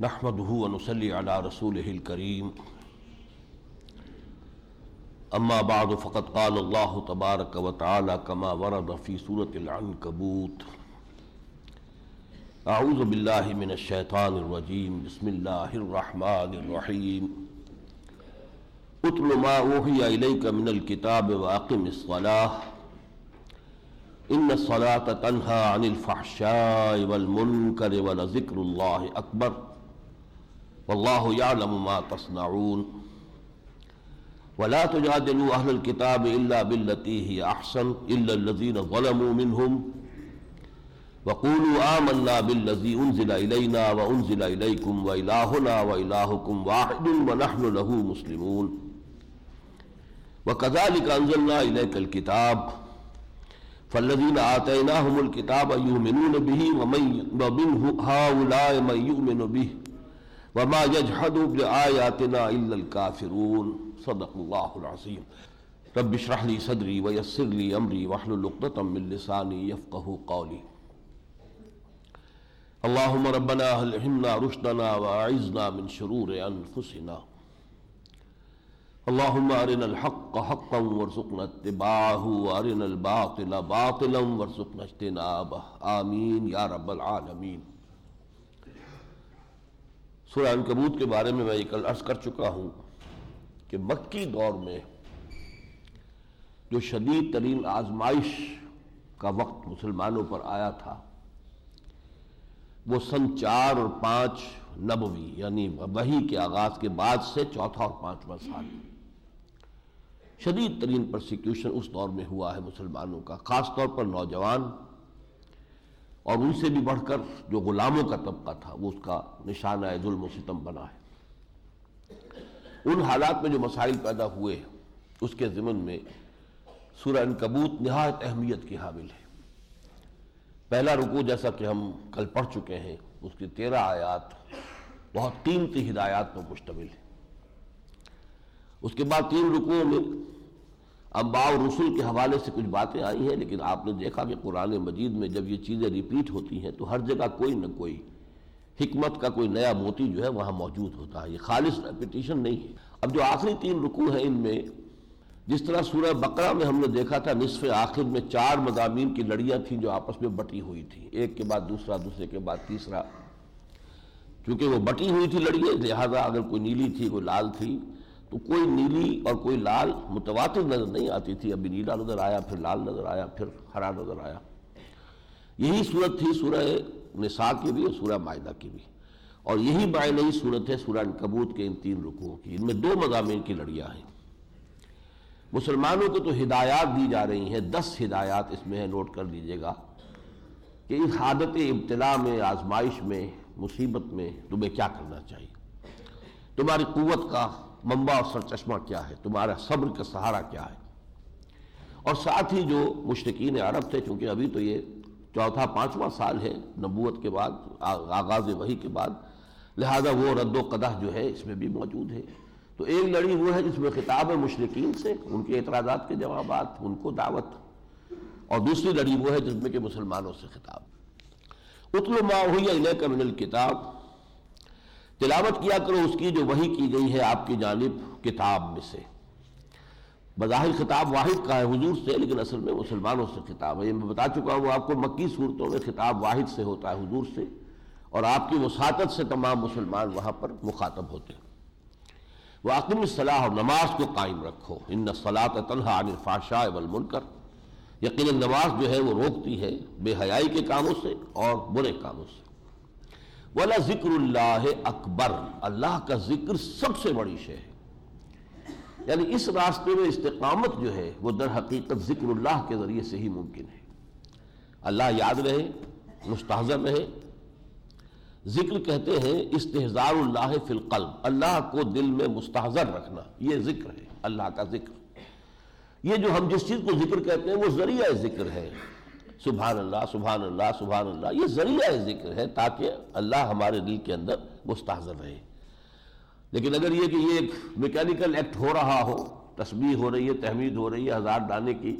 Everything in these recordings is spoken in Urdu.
نحمده ونصلي على رسوله الكريم اما بعد فقد قال الله تبارك وتعالى كما ورد في سورة العنكبوت اعوذ بالله من الشيطان الرجيم بسم الله الرحمن الرحيم اتل ما اوحي اليك من الكتاب واقم الصلاة ان الصلاة تنهى عن الفحشاء والمنكر ولذكر الله اکبر واللہ یعلم ما تصنعون ولا تجادلوا اہل الکتاب الا باللتی ہی احسن الا الذین ظلموا منہم وقولوا آمنا بالذی انزل الینا وانزل الیکم والہنا والہکم واحد ونحن له مسلمون وکذالک انزلنا الیک الکتاب فالذین آتیناہم الکتاب یؤمنون به ومن ہؤلاء من یؤمن به وما يجحد بآياتنا إلا الكافرون صدق الله العظيم رب اشرح لي صدري ويسر لي أمري واحلل عقدة من لساني يفقهوا قولي اللهم ربنا ألهمنا رشدنا وأعذنا من شرور أنفسنا اللهم أرنا الحق حقا وارزقنا اتباعه وأرنا الباطل باطلا وارزقنا اجتنابه آمين يا رب العالمين۔ سورہ عنکبوت کے بارے میں کل عرض کر چکا ہوں کہ مکی دور میں جو شدید ترین آزمائش کا وقت مسلمانوں پر آیا تھا وہ سن 4 اور 5 نبوی یعنی وحی کے آغاز کے بعد سے چوتھا اور 5واں سال، شدید ترین پرسیکیوشن اس دور میں ہوا ہے مسلمانوں کا، خاص طور پر نوجوان اور ان سے بھی بڑھ کر جو غلاموں کا طبقہ تھا وہ اس کا نشانہ ظلم و ستم بنا ہے۔ ان حالات میں جو مسائل پیدا ہوئے اس کے ضمن میں سورہ عنکبوت نہایت اہمیت کی حامل ہے۔ پہلا رکوع جیسا کہ ہم کل پڑھ چکے ہیں اس کی 13 آیات بہت قیمتی ہدایات پر مشتمل ہے۔ اس کے بعد 3 رکوعوں میں انبیاء اور رسل کے حوالے سے کچھ باتیں آئی ہیں، لیکن آپ نے دیکھا کہ قرآن مجید میں جب یہ چیزیں ریپیٹ ہوتی ہیں تو ہر جگہ کوئی نہ کوئی حکمت کا کوئی نیا موتی جو ہے وہاں موجود ہوتا ہے، یہ خالص ریپیٹیشن نہیں ہے۔ اب جو آخری 3 رکوع ہیں ان میں جس طرح سورہ بقرہ میں ہم نے دیکھا تھا نصف آخر میں 4 مضامین کی لڑیاں تھیں جو آپس میں بٹی ہوئی تھیں، ایک کے بعد دوسرا، دوسرے کے بعد تیسرا، چونکہ وہ بٹی ہوئی تھی لڑیاں لہذا اگر کوئی نیلی تھی کوئی لال تھی تو کوئی نیلی اور کوئی لال متواتر نظر نہیں آتی تھی، ابھی نیلا نظر آیا پھر لال نظر آیا پھر ہرا نظر آیا۔ یہی صورت تھی سورہ نساء کی بھی اور سورہ مائدہ کی بھی، اور یہی نئی صورت ہے سورہ عنکبوت کے ان 3 رکوعوں کی۔ ان میں 2 مضامین کی لڑیاں ہیں۔ مسلمانوں کو تو ہدایات دی جا رہی ہیں، 10 ہدایات اس میں ہے، نوٹ کر لیجئے گا کہ اس حالت ابتلا میں، آزمائش میں، مصیبت میں تمہیں کیا کرنا چاہیے، تمہاری قوت کا منبع اور سرچشمہ کیا ہے، تمہارا صبر کا سہارا کیا ہے۔ اور ساتھ ہی جو مشرکین عرب تھے، چونکہ ابھی تو یہ چوتھا 5واں سال ہے نبوت کے بعد، آغاز وحی کے بعد، لہذا وہ رد و قدح جو ہے اس میں بھی موجود ہے۔ تو ایک لڑی وہ ہے جس میں خطاب ہے مشرکین سے، ان کے اعتراضات کے جوابات، ان کو دعوت، اور دوسری لڑی وہ ہے جس میں کہ مسلمانوں سے خطاب۔ اتل ما اوحی الیک من الکتاب، تلاوت کیا کرو اس کی جو وحی کی گئی ہے آپ کی جانب کتاب میں سے۔ بظاہر خطاب واحد کا ہے حضور سے، لیکن اصل میں مسلمانوں سے خطاب ہے۔ یہ میں بتا چکا ہوں آپ کو، مکی صورتوں میں خطاب واحد سے ہوتا ہے حضور سے، اور آپ کی وساطت سے تمام مسلمان وہاں پر مخاطب ہوتے ہیں۔ وَأَقِمِ الصَّلَاةَ، اور نماز کو قائم رکھو، إِنَّ الصَّلَاةَ تَنْهَىٰ عَنِ الْفَحْشَاءِ وَالْمُنكَرِ، یقیناً نماز جو ہے وہ روکتی ہے بے حیائی کے کاموں سے اور برے کاموں سے۔ وَلَذِكْرُ اللَّهِ أَكْبَرُ، اللہ کا ذکر سب سے بڑی شے ہے، یعنی اس راستے میں استقامت جو ہے وہ در حقیقت ذکر اللہ کے ذریعے سے ہی ممکن ہے۔ اللہ یاد رہے، مستحضر رہے۔ ذکر کہتے ہیں استحضار اللہ فی القلب، اللہ کو دل میں مستحضر رکھنا، یہ ذکر ہے، اللہ کا ذکر۔ یہ جو ہم جس چیز کو ذکر کہتے ہیں وہ ذریعہ ذکر ہے، سبحان اللہ سبحان اللہ سبحان اللہ، یہ ذریعہ ذکر ہے تاکہ اللہ ہمارے دل کے اندر مستحضر رہے۔ لیکن اگر یہ کہ یہ ایک میکینیکل ایکٹ ہو رہا ہو، تسبیح ہو رہی ہے، تحمید ہو رہی ہے 1000 دانے کی،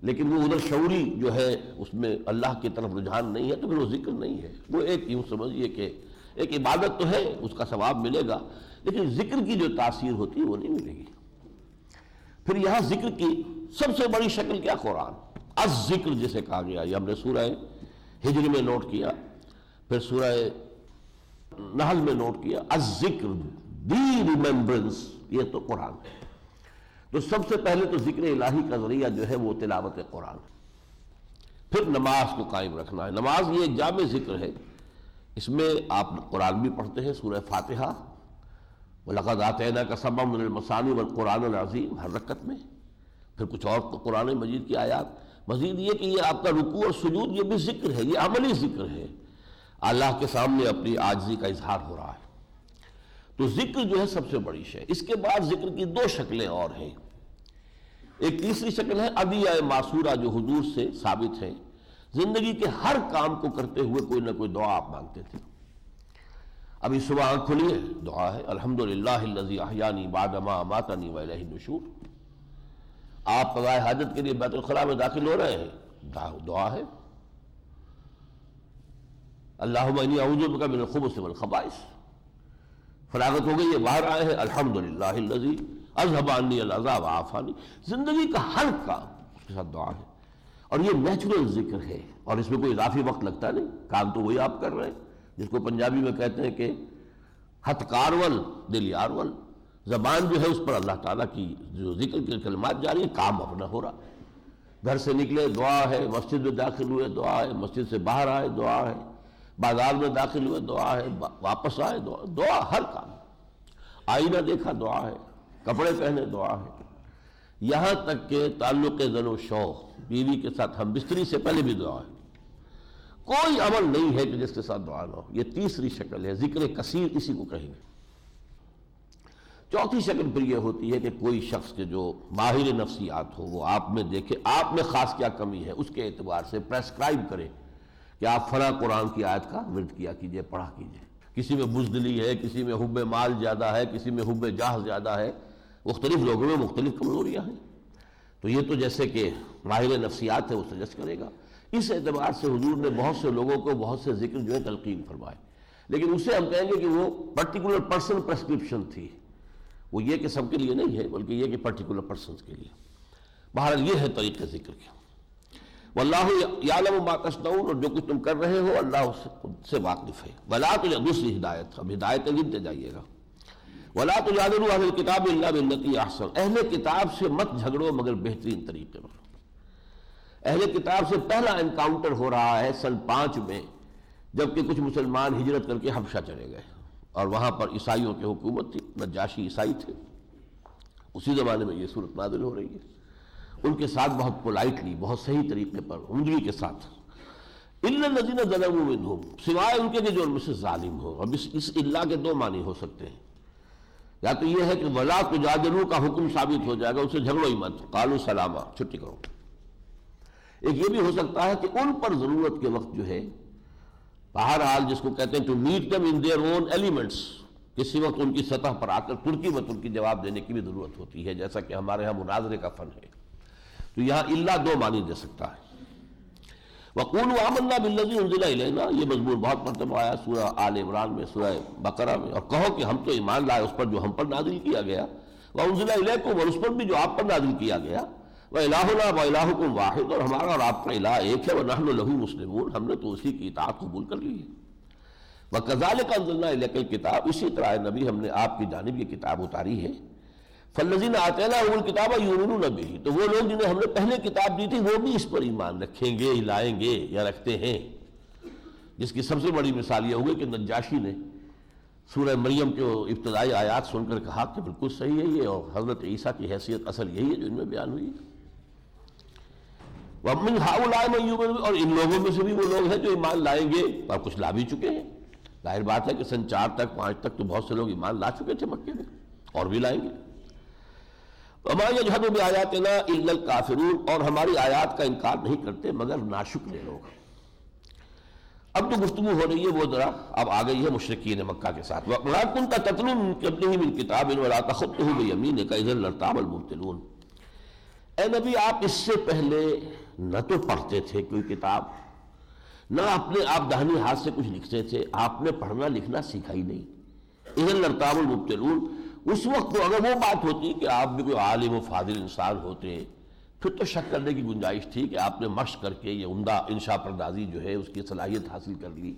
لیکن وہ ادھر شعوری جو ہے اس میں اللہ کی طرف رجحان نہیں ہے، تو پھر وہ ذکر نہیں ہے، وہ ایک یوں سمجھیے کہ ایک عبادت تو ہے، اس کا ثواب ملے گا، لیکن ذکر کی جو تاثیر ہوتی ہے وہ نہیں ملے گی۔ پھر یہاں ذکر کی سب سے بڑی شکل کیا؟ قرآن، الذکر جسے کہا گیا، یہ ہم نے سورہ ہجر میں نوٹ کیا، پھر سورہ نحل میں نوٹ کیا، الذکر دی ریممبرنس، یہ تو قرآن ہے۔ تو سب سے پہلے تو ذکر الہی کا ذریعہ جو ہے وہ تلاوت قرآن، پھر نماز کو قائم رکھنا ہے۔ نماز یہ ایک جامع ذکر ہے، اس میں آپ قرآن بھی پڑھتے ہیں، سورہ فاتحہ، وَلَقَدْ آتَيْنَاكَ سَبْعًا مِنَ الْمَثَانِي وَالْقُرْآنِ الْعَظِيمِ، ہر رکعت میں، پھر کچھ اور قرآن مجید کی آیات۔ مزید یہ کہ یہ آپ کا رکوع اور سجود یہ بھی ذکر ہے، یہ عملی ذکر ہے، اللہ کے سامنے اپنی عاجزی کا اظہار ہو رہا ہے۔ تو ذکر جو ہے سب سے بڑی شے۔ اس کے بعد ذکر کی دو شکلیں اور ہیں۔ ایک تیسری شکل ہے ادعیہ معصورہ، جو حضور سے ثابت ہے، زندگی کے ہر کام کو کرتے ہوئے کوئی نہ کوئی دعا آپ مانگتے تھے۔ ابھی صبح آنکھ کھلی ہے، دعا ہے الحمدللہ الذی احیانی بعد ما اماتنی والیہ النشور۔ آپ قضاء حاجت کے لیے بیت الخلاء میں داخل ہو رہے ہیں، دعا ہے اللہم انی اعوذ بک من الخبث والخبائث۔ فراغت ہو گئی ہے، باہر آئے ہیں الحمدللہ الذی اذھب عنی العذاب وعافانی۔ زندگی کا ہر کام اس کے ساتھ دعا ہے، اور یہ نیچرل ذکر ہے، اور اس میں کوئی اضافی وقت لگتا نہیں، کام تو وہی آپ کر رہے ہیں، جس کو پنجابی میں کہتے ہیں کہ ہتھ کارول دل یارول، زبان جو ہے اس پر اللہ تعالیٰ کی جو ذکر کے کلمات جاری ہیں، کام اپنا ہو رہا۔ گھر سے نکلے دعا ہے، مسجد میں داخل ہوئے دعا ہے، مسجد سے باہر آئے دعا ہے، بازار میں داخل ہوئے دعا ہے، واپس آئے دعا، دعا ہر کام۔ آئینہ دیکھا دعا ہے، کپڑے پہنے دعا ہے، یہاں تک کہ تعلق زن و شو، بیوی کے ساتھ ہم بستری سے پہلے بھی دعا ہے۔ کوئی عمل نہیں ہے کہ جس کے ساتھ دعا نہ ہو۔ یہ تیسری شکل ہے، ذکر کثیر اسی کو کہیں گے۔ چوتھی شکل پھر یہ ہوتی ہے کہ کوئی شخص کے جو ماہر نفسیات ہو، وہ آپ میں دیکھے آپ میں خاص کیا کمی ہے، اس کے اعتبار سے پریسکرائب کرے کہ آپ فلاں قرآن کی آیت کا ورد کیا کیجئے، پڑھا کیجئے۔ کسی میں بزدلی ہے، کسی میں حب مال زیادہ ہے، کسی میں حب جاہ زیادہ ہے، مختلف لوگوں میں مختلف کمزوریاں ہیں، تو یہ تو جیسے کہ ماہر نفسیات ہے وہ سجیسٹ کرے گا۔ اس اعتبار سے حضور نے بہت سے لوگوں کو بہت سے ذکر جو ہے تلقین فرمائے، لیکن اسے ہم کہیں گے کہ وہ پرٹیکولر پرسن پرسکرپشن تھی، وہ یہ کہ سب کے لیے نہیں ہے، بلکہ یہ کہ پرٹیکولر پرسنز کے لیے۔ بہرحال یہ ہے طریقہ ذکر کے۔ واللہ یعلم ما تصنعون، اور جو کچھ تم کر رہے ہو اللہ اس سے واقف ہے۔ ولا تو دوسری ہدایت، اب ہدایتیں گنتے جائیے گا۔ ولا تجادلوا اہل الکتاب الا بالتی احسن، اہل کتاب سے مت جھگڑو مگر بہترین طریقے پر۔ اہل کتاب سے پہلا انکاؤنٹر ہو رہا ہے سن 5 میں، جبکہ کچھ مسلمان ہجرت کر کے حبشہ چلے گئے، اور وہاں پر عیسائیوں کی حکومت تھی، نجاشی عیسائی تھے۔ اسی زمانے میں یہ صورت نازل ہو رہی ہے، ان کے ساتھ بہت پولائٹلی، بہت صحیح طریقے پر، عمدگی کے ساتھ۔ الا الذین ظلموا منہم، سوائے ان کے کہ جو ان میں سے ظالم ہو۔ اب اس الا کے دو معنی ہو سکتے ہیں، یا تو یہ ہے کہ ولا تجادلوا کا حکم ثابت ہو جائے گا، ان سے جھگڑو ہی مت، قالوا سلاما، چھٹی کرو۔ ایک یہ بھی ہو سکتا ہے کہ ان پر ضرورت کے وقت جو ہے، بہرحال جس کو کہتے ہیں to meet them in their own elements, کسی وقت ان کی سطح پر آ کر ترکی میں ترکی جواب دینے کی بھی ضرورت ہوتی ہے، جیسا کہ ہمارے ہاں مناظرے کا فن ہے۔ تو یہاں اللہ دو معنی دے سکتا ہے۔ وَقُولُوا آمَنَّا بِالَّذِي أُنزِلَ إِلَيْنَا، یہ مضمون بہت مرتبہ آیا سورہ آل عمران میں، سورہ بقرہ میں، اور کہو کہ ہم تو ایمان لائے اس پر جو ہم پر نازل کیا گیا، وَأُنزِلَ إِلَيْكُمْ، اور اس پر بھی جو آپ پر نازل کیا گیا، وَإِلَٰهُنَا وَإِلَٰهُكُمْ وَاحِدٌ، اور ہمارا اور آپ کا الہ ایک ہے، وَنَحْنُ لَهُ مُسْلِمُونَ، ہم نے تو اسی کی اطاعت قبول کر لی ہے۔ وَكَذَلِكَ أَنزَلْنَا إِلَيْكَ الْكِتَابَ، اسی طرح نبی ہم نے آپ کی جانب یہ کتاب اتاری ہے۔ فَالَّذِينَ آتَيْنَاهُمُ الْكِتَابَ يُؤْمِنُونَ بِهِ، تو وہ لوگ جنہیں ہم نے پہلے کتاب دی تھی وہ بھی اس پر ایمان رکھیں گے، لائیں گے یا رکھتے ہیں۔ جس کی سب سے بڑی مثال یہ ہوگی کہ نجاشی نے سورہ مریم کے ابتدائی آیات سن کر کہا کہ بالکل صحیح ہے یہ، اور حضرت عیسیٰ کی حیثیت اصل یہی ہے جو ان میں بیان ہوئی ہے۔ وَمِنْ هَؤُلَاءِ مَن يُؤْمِنُ، اور ان لوگوں میں سے بھی وہ لوگ ہیں جو ایمان لائیں گے، اور کچھ لا بھی چکے ہیں۔ ظاہر بات ہے کہ سن 4 تک 5 تک تو بہت سے لوگ ایمان لا چکے تھے مکے میں، اور بھی لائیں گے۔ وَمَا يَجْحَدُ بِآيَاتِنَا إِلَّا الْكَافِرُونَ، اور ہماری آیات کا انکار نہیں کرتے مگر ناشکر لوگ۔ اب جو گفتگو ہو رہی ہے وہ ذرا اب آ گئی ہے مشرکین مکہ کے ساتھ۔ وَمَا كُنْتَ تَتْلُو مِن قَبْلِهِ مِن كِتَابٍ وَلَا تَخُطُّهُ بِيَمِينِكَ إِذًا لَارْتَابَ الْمُبْطِلُونَ، اے نبی آپ اس سے پہلے نہ تو پڑھتے تھے کوئی کتاب، نہ اپنے آپ داہنی ہاتھ سے کچھ لکھتے تھے، آپ نے پڑھنا لکھنا سیکھا ہی نہیں۔ اذن لارتاب المبطلون، اس وقت تو اگر وہ بات ہوتی کہ آپ بھی کوئی عالم و فاضل انسان ہوتے پھر تو شک کرنے کی گنجائش تھی کہ آپ نے مشق کر کے یہ عمدہ انشاء پردازی جو ہے اس کی صلاحیت حاصل کر لی،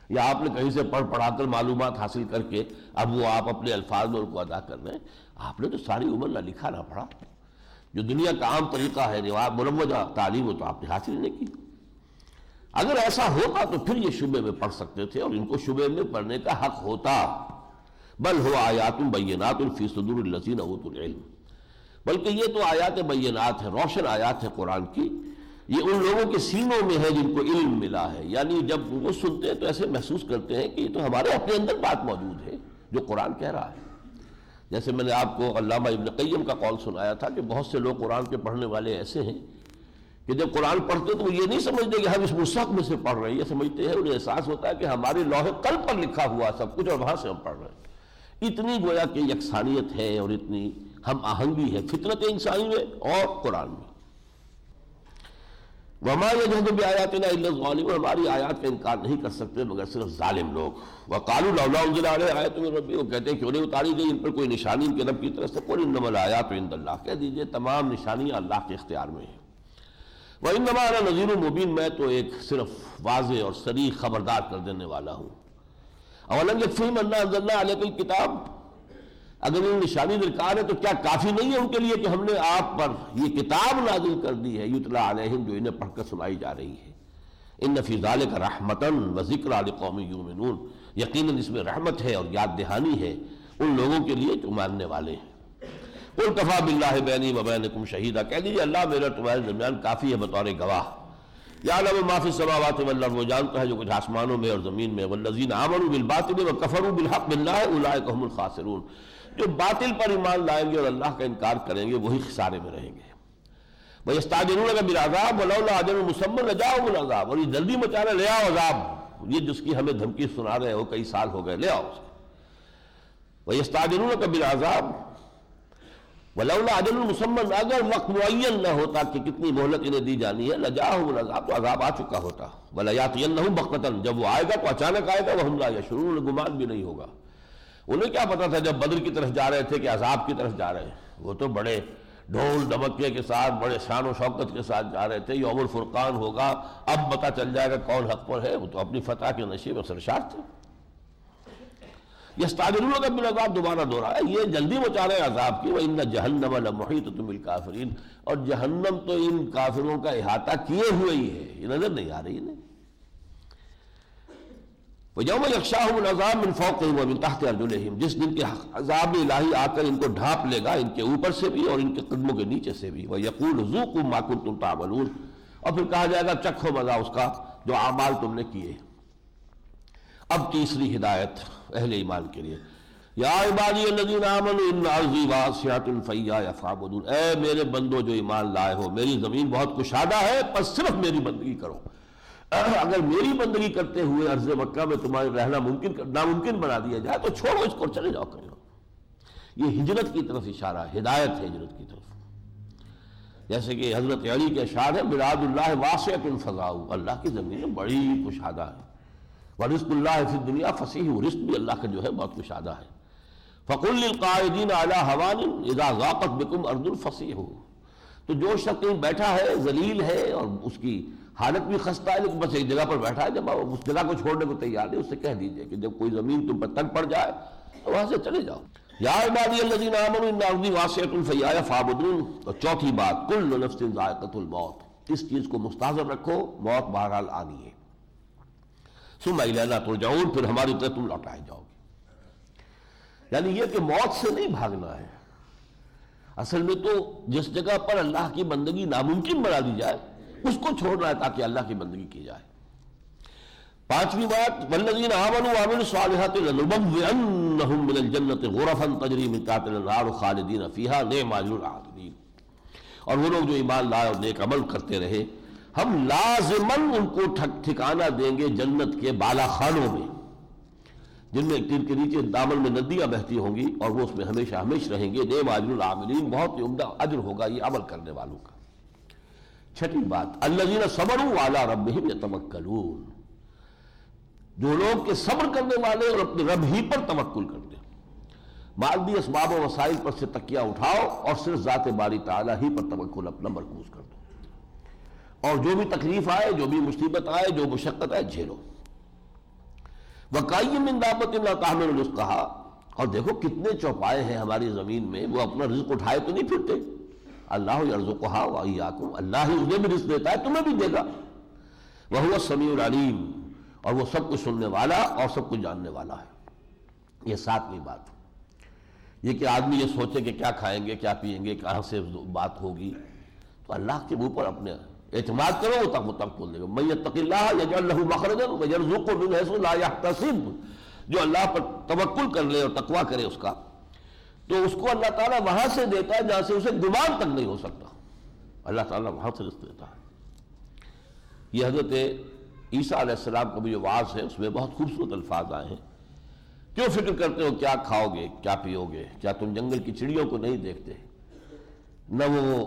یا آپ نے کہیں سے پڑھ پڑھا کر معلومات حاصل کر کے اب وہ آپ اپنے الفاظ میں ان کو ادا کر رہے ہیں۔ آپ نے تو ساری عمر نہ لکھا نہ پڑھا، جو دنیا کا عام طریقہ ہے مروجہ تعلیم، وہ تو آپ نے حاصل نہیں کی۔ اگر ایسا ہوتا تو پھر یہ شبے میں پڑھ سکتے تھے، اور ان کو شبے میں پڑھنے کا حق ہوتا۔ بل ہو آیات بینات فی صدور الذین اوتوا العلم، بلکہ یہ تو آیات بینات ہیں، روشن آیات ہیں قرآن کی، یہ ان لوگوں کے سینوں میں ہے جن کو علم ملا ہے۔ یعنی جب وہ سنتے ہیں تو ایسے محسوس کرتے ہیں کہ یہ تو ہمارے اپنے اندر بات موجود ہے جو قرآن کہہ رہا ہے۔ جیسے میں نے آپ کو علامہ ابن قیم کا قول سنایا تھا کہ بہت سے لوگ قرآن کے پڑھنے والے ایسے ہیں کہ جب قرآن پڑھتے تو وہ یہ نہیں سمجھتے کہ ہم اس مصحف میں سے پڑھ رہے ہیں، یہ سمجھتے ہیں، انہیں احساس ہوتا ہے کہ ہمارے لوح قلب پر لکھا ہوا سب کچھ اور وہاں سے ہم پڑھ رہے ہیں۔ اتنی گویا کہ یکسانیت ہے اور اتنی ہم آہنگی ہے فطرت انسانی میں اور قرآن میں۔ وما یجحد بآیاتنا الا الظالمون، ہماری آیات کا انکار نہیں کر سکتے مگر صرف ظالم لوگ۔ وقالوا لولا انزل علیہ آیۃ من ربہ، وہ کہتے ہیں کیوں نہیں اتاری گئی ان پر کوئی نشانی ان کے رب کی طرف سے؟ قل انما الآیات عند اللہ، کہہ دیجئے تمام نشانیاں اللہ کے اختیار میں ہیں۔ وانما انا نذیر مبین، میں تو ایک صرف واضح اور صریح خبردار کر دینے والا ہوں۔ اولم یکفیہم انا انزلنا علیک الکتاب، اگر ان نشانی درکار ہے تو کیا کافی نہیں ہے ان کے لیے کہ ہم نے آپ پر یہ کتاب نازل کر دی ہے، یتلا علیہم، جو انہیں پڑھ کر سنائی جا رہی ہے۔ ان فی ذلک رحمۃ وذکریٰ لقوم یؤمنون، یقیناً اس میں رحمت ہے اور یاد دہانی ہے ان لوگوں کے لیے جو ماننے والے ہیں۔ قل کفیٰ باللہ بینی وبینکم شہیدا، کہہ دیجیے اللہ میرا تمہارے درمیان کافی ہے بطور گواہ۔ یعلم ما فی السماوات والارض، وہ جانتا ہے جو کچھ آسمانوں میں اور زمین میں۔ والذین آمنوا بالباطل وکفروا بالحق باللہ اولئک هم الخاسرون، جو باطل پر ایمان لائیں گے اور اللہ کا انکار کریں گے وہی خسارے میں رہیں گے۔ وَيَسْتَعْجِلُونَكَ بِالْعَذَابِ وَلَوْلَا أَجَلٌ مُّسَمًّى لَجَاءَهُمُ الْعَذَابُ، اور یہ جلدی مچا رہے، لے آؤ عذاب، یہ جس کی ہمیں دھمکی سنا رہے ہو کئی سال ہو گئے، لے آؤ اسے۔ وَيَسْتَعْجِلُونَكَ بِالْعَذَابِ وَلَوْلَا أَجَلٌ مُّسَمًّى، اگر وقت معین نہ ہوتا کہ کتنی مہلت انہیں دی جانی ہے، لَجَاءَهُمُ الْعَذَابُ، تو عذاب آ چکا ہوتا۔ وَلَيَأْتِيَنَّهُمْ بَغْتَةً، جب وہ آئے گا تو اچانک آئے گا، وَهُمْ لَا يَشْعُرُونَ، گمان بھی نہیں ہوگا۔ انہیں کیا پتا تھا جب بدر کی طرف جا رہے تھے کہ عذاب کی طرف جا رہے ہیں؟ وہ تو بڑے ڈھول دھمکے کے ساتھ، بڑے شان و شوکت کے ساتھ جا رہے تھے، یوم الفرقان ہوگا، اب پتہ چل جائے گا کون حق پر ہے۔ وہ تو اپنی فتح کے نشے میں سرشار تھے۔ یستعجلونک بالعذاب، دوبارہ دوہرایا، یہ جلدی مچا رہے ہیں عذاب کی۔ وَإِنَّ جَهَنَّمَ لَمُحِيطَةٌ بِالْكَافِرِينَ، اور جہنم تو ان کافروں کا احاطہ کیے ہوئے ہی ہے، یہ نظر نہیں آ رہی انہیں۔ وَيَوْمَ يَغْشَاهُمُ الْعَذَابُ مِنْ فَوْقِهِمْ وَمِنْ تَحْتِ أَرْجُلِهِمْ، جس دن کے عذاب الہی آ کر ان کو ڈھانپ لے گا، ان کے اوپر سے بھی اور ان کے قدموں کے نیچے سے بھی۔ وَيَقُولُ ذُوقُوا مَا كُنتُمْ تَعْمَلُونَ، اور پھر کہا جائے گا چکھو مزہ اس کا جو اعمال تم نے کیے۔ اب تیسری ہدایت اہل ایمان کے لیے، یا عبادی الذین آمنوا ان ارضی واسعۃ فایایا فاعبدون، اے میرے بندو جو ایمان لائے ہو، میری زمین بہت کشادہ ہے، بس صرف میری بندگی کرو۔ اگر میری بندگی کرتے ہوئے ارض مکہ میں تمہارے رہنا ناممکن بنا دیا جائے تو چھوڑو اس کو، چلے جاؤ کہیں۔ یہ ہجرت کی طرف اشارہ، ہدایت ہے ہجرت کی طرف۔ جیسے کہ حضرت علی کے اشعار ہے، بلاد اللہ واسعۃ فضاء، اللہ کی زمین بڑی کشادہ ہے۔ ورزق اللہ فی الدنیا فصیح، رزق بھی اللہ کا جو ہے بہت کشادہ ہے۔ فقل للقاعدین علی ہوان اذا ضاقت بکم ارض فصیح، تو جو شخص کہیں بیٹھا ہے ذلیل ہے اور اس کی حالت بھی خستہ ہے لیکن بس ایک جگہ پر بیٹھا ہے، جب آپ اس جگہ کو چھوڑنے کو تیار نہیں، اس سے کہہ دیجئے کہ جب کوئی زمین تم پر تنگ پڑ جائے تو وہاں سے چلے جاؤ۔ یا عبادی الذین آمنوا ان ارضی واسعۃ فایایا فاعبدون۔ اور چوتھی بات، کل نفس ذائقۃ الموت، اس چیز کو مستحضر رکھو، موت بہرحال آنی ہے۔ ثم الینا ترجعون، پھر ہماری طرف تم لوٹائے جاؤ گے۔ یعنی یہ کہ موت سے نہیں بھاگنا ہے، اصل میں تو جس جگہ پر اللہ کی بندگی ناممکن بنا دی جائے اس کو چھوڑنا ہے تاکہ اللہ کی بندگی کی جائے۔ پانچویں بات، والذین آمنوا وعملوا الصالحات لنبوئنہم من الجنۃ غرفا تجری من تحتہا الانہار خالدین فیہا نعم اجر العاملین، اور وہ لوگ جو ایمان لائے اور نیک عمل کرتے رہے، ہم لازماً ان کو ٹھکانہ دیں گے جنت کے بالا خانوں میں، جن میں تیر کے نیچے دامن میں ندیاں بہتی ہوں گی، اور وہ اس میں ہمیشہ رہیں گے۔ نعم اجر العاملین، بہت ہی عمدہ اجر ہوگا یہ عمل کرنے والوں کا۔ چھٹی بات الذین صبروا علی ربہم یتوکلون، جو لوگ کے صبر کرنے والے اور اپنے رب ہی پر توکل کرتے ہیں۔ مادی اسباب و وسائل پر سے تکیہ اٹھاؤ اور صرف ذات باری تعالیٰ ہی پر توکل اپنا مرکوز کر دو، اور جو بھی تکلیف آئے، جو بھی مصیبت آئے، جو مشقت آئے، جھیلو۔ وَكَأَيٍّ مِّن دَابَّةٍ لَا تَحْمِلُ رِزْقَهَا، اور دیکھو کتنے چوپائے ہیں ہماری زمین میں، وہ اپنا رزق اٹھائے تو نہیں پھرتے۔ اللہ یرزقها وإیاکم، اللہ ہی انہیں بھی رزق دیتا ہے، تمہیں بھی دے گا۔ وَهُوَ السَّمِيعُ الْعَلِيمُ، اور وہ سب کچھ سننے والا اور سب کچھ جاننے والا ہے۔ یہ ساتویں بات، یہ کہ آدمی یہ سوچے کہ کیا کھائیں گے، کیا پیئیں گے، کہاں سے بات ہوگی، تو اللہ کے منہ پر اپنے اعتماد کرو، وہ توکل دے گا۔ من یتق اللہ یجعل لہ مخرجا ویرزقہ من حیث لا یحتسب، جو اللہ پر توکل کر لے اور تقویٰ کرے اس کا، تو اس کو اللہ تعالیٰ وہاں سے دیتا ہے جہاں سے اسے گمان تک نہیں ہو سکتا، اللہ تعالیٰ وہاں سے رزق دیتا ہے۔ یہ حضرت عیسیٰ علیہ السلام کا بھی جو وعظ ہے اس میں بہت خوبصورت الفاظ آئے ہیں۔ کیوں فکر کرتے ہو کیا کھاؤ گے، کیا پیو گے؟ کیا تم جنگل کی چڑیوں کو نہیں دیکھتے؟ نہ وہ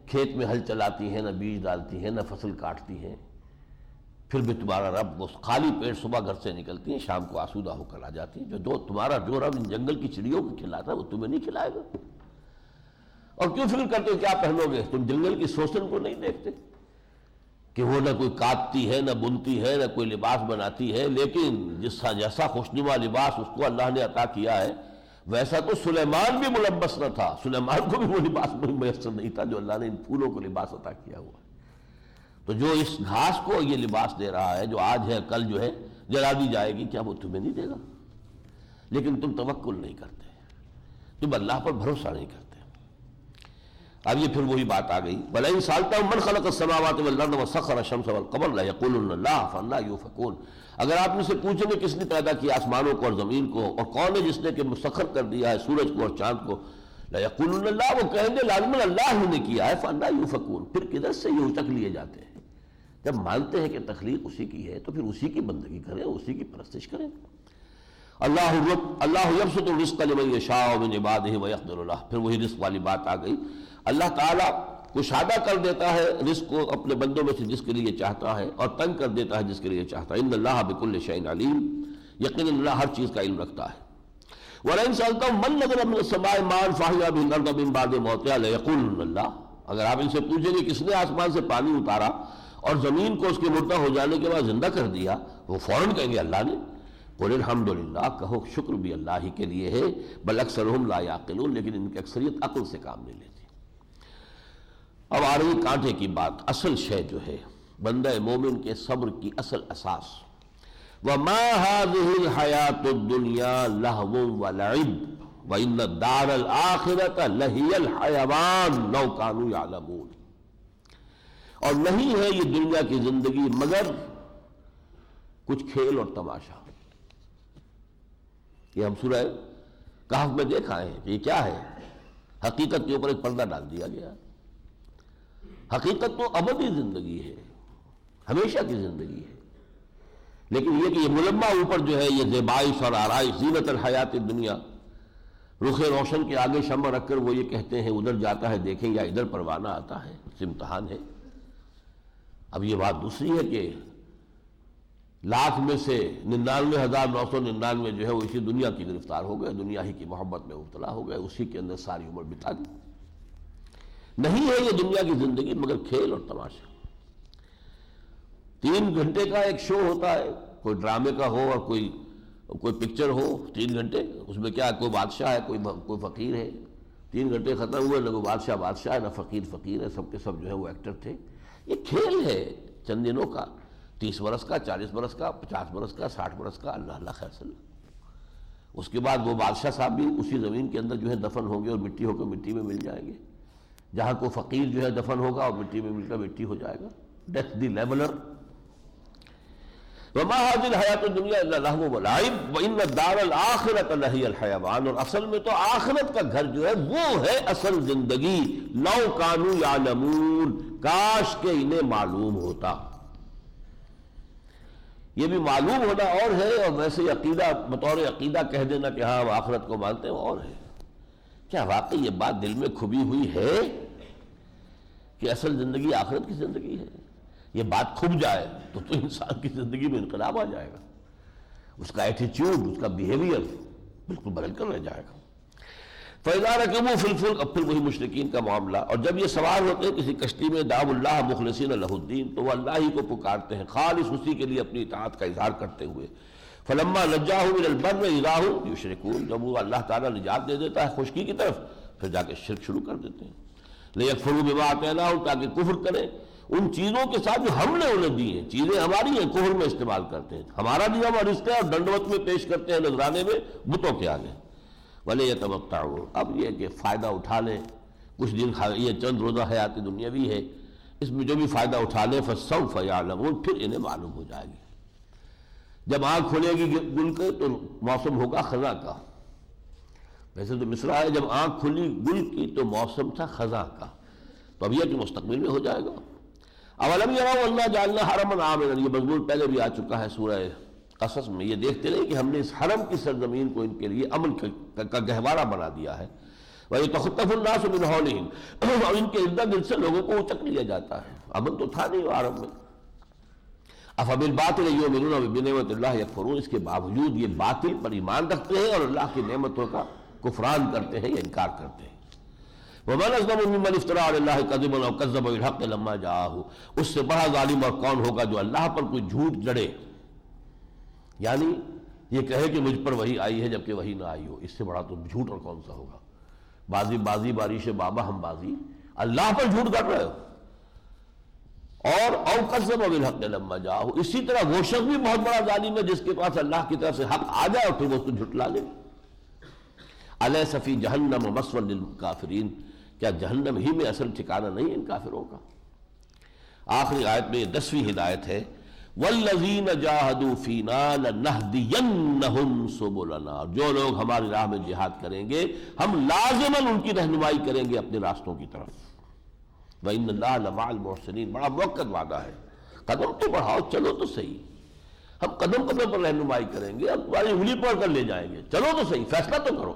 کھیت میں ہل چلاتی ہیں، نہ بیج ڈالتی ہیں، نہ فصل کاٹتی ہیں، پھر بھی تمہارا رب وہ خالی پیٹ صبح گھر سے نکلتی ہیں، شام کو آسودہ ہو کر آ جاتی ہیں۔ جو تمہارا جو رب ان جنگل کی چڑیوں کو کھلاتا ہے وہ تمہیں نہیں کھلائے گا؟ اور کیوں فکر کرتے ہو کیا پہنو گے؟ تم جنگل کی سوسن کو نہیں دیکھتے کہ وہ نہ کوئی کاٹتی ہے، نہ بنتی ہے، نہ کوئی لباس بناتی ہے، لیکن جیسا خوشنما لباس اس کو اللہ نے عطا کیا ہے، ویسا تو سلیمان بھی ملبس نہ تھا، سلیمان کو بھی وہ لباس میسر نہیں تھا جو اللہ نے ان پھولوں کو لباس عطا کیا ہوا ہے۔ تو جو اس گھاس کو یہ لباس دے رہا ہے، جو آج ہے کل جو ہے جلا دی جائے گی، کیا وہ تمہیں نہیں دے گا؟ لیکن تم توکل نہیں کرتے، تم اللہ پر بھروسہ نہیں کرتے۔ اب یہ پھر وہی بات آ گئی، وَلَئِن سَأَلْتَهُم مَّنْ خَلَقَ السَّمَاوَاتِ وَالْأَرْضَ وَسَخَّرَ الشَّمْسَ وَالْقَمَرَ لَيَقُولُنَّ اللَّهُ فَأَنَّىٰ يُؤْفَكُونَ، اگر آپ ان سے پوچھیں گے کس نے پیدا کیا آسمانوں کو اور زمین کو، اور کون ہے جس نے کہ مسخر کر دیا ہے سورج کو اور چاند کو، لَيَقُولُنَّ اللَّهُ، وہ کہیں گے لازماً اللہ ہی نے کیا ہے، فَأَنَّىٰ يُؤْفَكُونَ، پھر کدھر سے یہ اچک لیے جاتے ہیں؟ جب مانتے ہیں کہ تخلیق اسی کی ہے تو پھر اسی کی بندگی کریں، اسی کی پرستش کریں۔ اللہ یبسط الرزق لمن یشاء من عبادہ ویقدر لہ، پھر وہی رزق والی بات آ گئی، اللہ تعالیٰ کشادہ کر دیتا ہے رزق کو اپنے بندوں میں سے جس کے لیے چاہتا ہے، اور تنگ کر دیتا ہے جس کے لیے چاہتا ہے۔ ان اللہ بکل شیء علیم، یقیناً اللہ ہر چیز کا علم رکھتا ہے۔ وَلَئِن سَأَلْتَهُم مَّن نَّزَلَ مِنَ السَّمَاءِ مَاءً فَأَحْيَا بِهِ الْأَرْضَ مِن بَعْدِ مَوْتِهَا لَيَقُولُنَّ اللَّهُ، اگر آپ ان سے پوچھیں گے کس نے آسمان سے پانی اتارا اور زمین کو اس کے مردہ ہو جانے کے بعد زندہ کر دیا، وہ فوراً کہیں گے اللہ نے۔ قُلِ الْحَمْدُ لِلَّهِ، کہو شکر بھی اللہ ہی کے لیے ہے، بل اکثرهم لا يعقلون، لیکن ان کی اکثریت عقل سے کام نہیں لیتی۔ اب آ رہی کانٹے کی بات، اصل شے جو ہے بندہ مومن کے صبر کی اصل اساس، وَمَا هَٰذِهِ الْحَيَاةُ الدُّنْيَا لَهْوٌ وَلَعِبٌ وَإِنَّ الدَّارَ الْآخِرَةَ لَهِيَ الْحَيَوَانُ لَوْ كَانُوا يَعْلَمُونَ، اور نہیں ہے یہ دنیا کی زندگی مگر کچھ کھیل اور تماشا۔ یہ ہم سورہ کہف میں دیکھا ہے کہ یہ کیا ہے، حقیقت کے اوپر ایک پردہ ڈال دیا گیا۔ حقیقت تو ابدی زندگی ہے، ہمیشہ کی زندگی ہے، لیکن یہ کہ یہ ملمہ اوپر جو ہے یہ زیبائش اور آرائش، زینت الحیات الدنیا، رخ روشن کے آگے شمع رکھ کر وہ یہ کہتے ہیں ادھر جاتا ہے دیکھیں یا ادھر پروانہ آتا ہے، اس امتحان ہے۔ اب یہ بات دوسری ہے کہ لاکھ میں سے 99,999 جو ہے وہ اسی دنیا کی گرفتار ہو گئے، دنیا ہی کی محبت میں مبتلا ہو گئے، اسی کے اندر ساری عمر بتا دی۔ نہیں ہے یہ دنیا کی زندگی مگر کھیل اور تماشا۔ 3 گھنٹے کا ایک شو ہوتا ہے، کوئی ڈرامے کا ہو اور کوئی پکچر ہو، 3 گھنٹے، اس میں کیا ہے، کوئی بادشاہ ہے، کوئی فقیر ہے، 3 گھنٹے ختم ہوئے، نہ کوئی بادشاہ ہے، نہ فقیر ہے، سب کے سب جو ہے وہ ایکٹر تھے۔ یہ کھیل ہے چند دنوں کا، 30 برس کا، 40 برس کا، 50 برس کا، 60 برس کا، اللہ اللہ خیر صلی اللہ۔ اس کے بعد وہ بادشاہ صاحب بھی اسی زمین کے اندر جو ہے دفن ہوں گے اور مٹی ہو کر مٹی میں مل جائیں گے، جہاں کوئی فقیر جو ہے دفن ہوگا اور مٹی میں مل کر مٹی ہو جائے گا۔ ڈیتھ دی لیولر۔ وَمَا هَٰذِهِ الْحَيَاةُ الدُّنْيَا إِلَّا لَهْوٌ وَلَعِبٌ وَإِنَّ الدَّارَ الْآخِرَةَ لَهِيَ الْحَيَوَانُ، اور اصل میں تو آخرت کا گھر جو ہے وہ ہے اصل زندگی۔ لَوْ كَانُوا يَعْلَمُونَ، کاش کہ انہیں معلوم ہوتا۔ یہ بھی معلوم ہونا اور ہے، اور ویسے عقیدہ بطور عقیدہ کہہ دینا کہ ہاں ہم آخرت کو مانتے ہیں اور ہے۔ کیا واقعی یہ بات دل میں کھبی ہوئی ہے کہ اصل زندگی آخرت کی زندگی ہے. یہ بات کھب جائے تو انسان کی زندگی میں انقلاب آ جائے گا، اس کا ایٹیچیوڈ، اس کا بیہیویئر بالکل بدل کر رہ جائے گا. فَإِذَا رَكِبُوا فِي الْفُلْكِ، اب پھر وہی مشرکین کا معاملہ. اور جب یہ سوار ہوتے ہیں کسی کشتی میں، دعوا اللہ مخلصین لہ الدین، تو وہ اللہ ہی کو پکارتے ہیں خالص اسی کے لیے اپنی اطاعت کا اظہار کرتے ہوئے. فَلَمَّا نَجَّاهُمْ إِلَى الْبَرِّ إِذَا هُمْ يُشْرِكُونَ، جب وہ اللہ تعالیٰ نجات دے دیتا ہے خشکی کی طرف، پھر جا کے شرک شروع کر دیتے ہیں. لِيَكْفُرُوا بِمَا آتَيْنَاهُمْ، تاکہ کفر کریں ان چیزوں کے ساتھ جو ہم نے انہیں دی ہیں. چیزیں ہماری ہیں، کفر میں استعمال کرتے ہیں. ہمارا دیا ہوا رزق ہے اور دنڈوت میں پیش کرتے ہیں نذرانے میں بتوں کے آگے. وَلِيَتَمَتَّعُوا، اب یہ کہ فائدہ اٹھا لیں کچھ دن، یہ چند روزہ حیات دنیاوی ہے، اس میں جو بھی فائدہ اٹھا لیں فَسَوْفَ يَعْلَمُونَ، پھر انہیں معلوم ہو جائے گی. جب آنکھ کھلے گی گل کے تو موسم ہوگا خزاں کا. ویسے تو مصرع ہے، جب آنکھ کھلی گل کی تو موسم تھا خزاں کا، تو اب یہ کہ مستقبل میں ہو جائے گا. اولم یروا انا جعلنا حرما آمنا، یہ مضمون پہلے بھی آ چکا ہے سورہ قصص میں. یہ دیکھتے نہیں کہ ہم نے اس حرم کی سرزمین کو ان کے لیے امن کا گہوارہ بنا دیا ہے. وَيَتَخَطَّفُ النَّاسُ مِنْ حَوْلِهِمْ، اور ان کے ارد گرد سے لوگوں کو اچک لیا جاتا ہے. امن تو تھا نہیں عرب میں. أَفَبِالْبَاطِلِ يُؤْمِنُونَ وَبِنِعْمَتِ اللَّهِ يَكْفُرُونَ، اس کے باوجود یہ باطل پر ایمان رکھتے ہیں اور اللہ کی نعمتوں کا کفران کرتے ہیں یا انکار کرتے ہیں. وَمَنْ أَظْلَمُ مِمَّنِ افْتَرَىٰ عَلَى اللَّهِ كَذِبًا أَوْ كَذَّبَ بِالْحَقِّ لَمَّا جَاءَهُ، اس سے بڑا ظالم اور کون ہوگا جو اللہ پر کوئی جھوٹ جڑے، یعنی یہ کہے کہ مجھ پر وحی آئی ہے جبکہ وحی نہ آئی ہو. اس سے بڑا تو جھوٹ اور کون سا ہوگا. بازی بارش بابا ہم بازی، اللہ پر جھوٹ کر رہے ہو. اور او کذب بالحق لما جاءہ، اسی طرح وہ شخص بھی بہت بڑا ظالم ہے جس کے پاس اللہ کی طرف سے حق آ جائے اور پھر وہ اس کو جھٹلا لے. الیس فی جہنم مثوی للکافرین، کیا جہنم ہی میں اصل ٹھکانہ نہیں ہے ان کافروں کا. آخری آیت میں یہ 10ویں ہدایت ہے، والذین جاہدوا فینا لنہدینہم سبلنا، جو لوگ ہماری راہ میں جہاد کریں گے ہم لازماً ان کی رہنمائی کریں گے اپنے راستوں کی طرف. وَإِنَّ اللَّهَ لَمَعَ الْمُحْسِنِينَ، بڑا موقع وعدہ ہے. قدم تو بڑھاؤ، چلو تو صحیح. ہم قدم قدم پر رہنمائی کریں گے، ہم تمہاری انگلی پکڑ کر لے جائیں گے، چلو تو صحیح، فیصلہ تو کرو.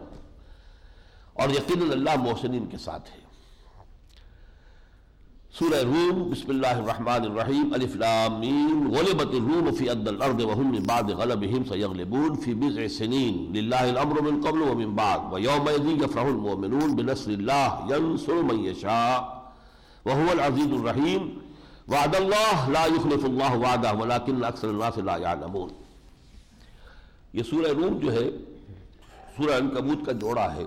اور یقیناً اللہ محسنین کے ساتھ ہے. سورہ روم، بسم اللہ الرحمن الرحیم. الف لام میم، غلبت الروم فی ادنی الارض وهم من بعد غلبهم سیغلبون فی بضع سنین للہ الامر من قبل ومن بعد ویومئذ یفرح المؤمنون بنصر اللہ ینصر من یشاء وهو العزیز الرحیم. وعد اللہ لا یخلف اللہ وعدہ ولکن اکثر الناس لا یعلمون. یہ سورہ روم جو ہے سورہ عنکبوت کا جوڑا ہے،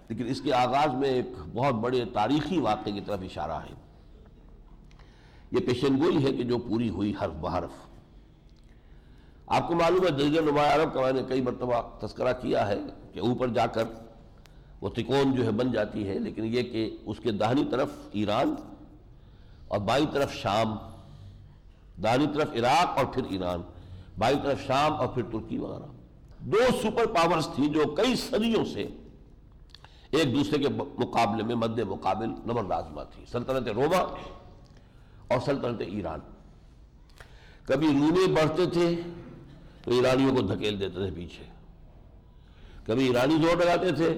لیکن اس کے آغاز میں ایک بہت بڑے تاریخی واقعے کی طرف اشارہ ہے. یہ پیشن گوئی ہے کہ جو پوری ہوئی حرف بحرف. آپ کو معلوم ہے جزیرہ نما عرب کا میں نے کئی مرتبہ تذکرہ کیا ہے کہ اوپر جا کر وہ تکون جو ہے بن جاتی ہے، لیکن یہ کہ اس کے داہنی طرف ایران اور بائیں طرف شام، داہنی طرف عراق اور پھر ایران، بائیں طرف شام اور پھر ترکی وغیرہ. دو سپر پاورز تھی جو کئی صدیوں سے ایک دوسرے کے مقابلے میں مد مقابل نمر آزما تھی. سلطنت روما اور سلطنت ایران. کبھی رومی بڑھتے تھے تو ایرانیوں کو دھکیل دیتے تھے پیچھے، کبھی ایرانی زور لگاتے تھے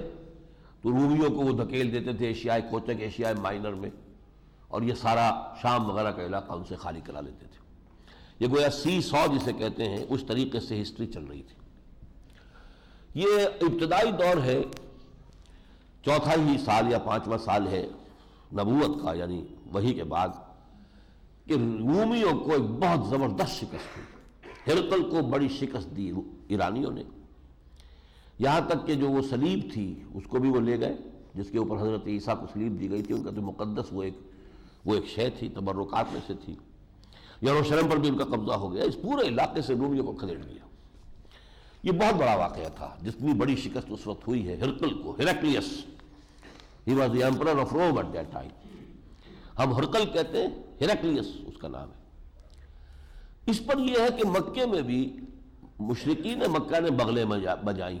تو رومیوں کو وہ دھکیل دیتے تھے ایشیائے کوچک، ایشیائے مائنر میں، اور یہ سارا شام وغیرہ کا علاقہ ان سے خالی کرا لیتے تھے. یہ گویا سی 100 جسے کہتے ہیں اس طریقے سے ہسٹری چل رہی تھی. یہ ابتدائی دور ہے، چوتھا ہی سال یا 5واں سال ہے نبوت کا، یعنی وحی کے بعد، کہ رومیوں کو ایک بہت زبردست شکست ہوئی. ہرقل کو بڑی شکست دی ایرانیوں نے، یہاں تک کہ جو وہ صلیب تھی اس کو بھی وہ لے گئے جس کے اوپر حضرت عیسیٰ کو صلیب دی گئی تھی. ان کا تو مقدس وہ ایک شے تھی، تبرکات میں سے تھی. یروشلم پر بھی ان کا قبضہ ہو گیا. اس پورے علاقے سے رومیوں کو کھدیڑ لیا. یہ بہت بڑا واقعہ تھا. جتنی بڑی شکست اس وقت ہوئی ہے ہرقل کو، ہیراکلیس، ہی was the emperor of Rome at that time. ہم ہرقل کہتے ہیں، ہیراکلیس اس کا نام ہے. اس پر یہ ہے کہ مکے میں بھی مشرکین مکہ نے بغلیں بجائیں.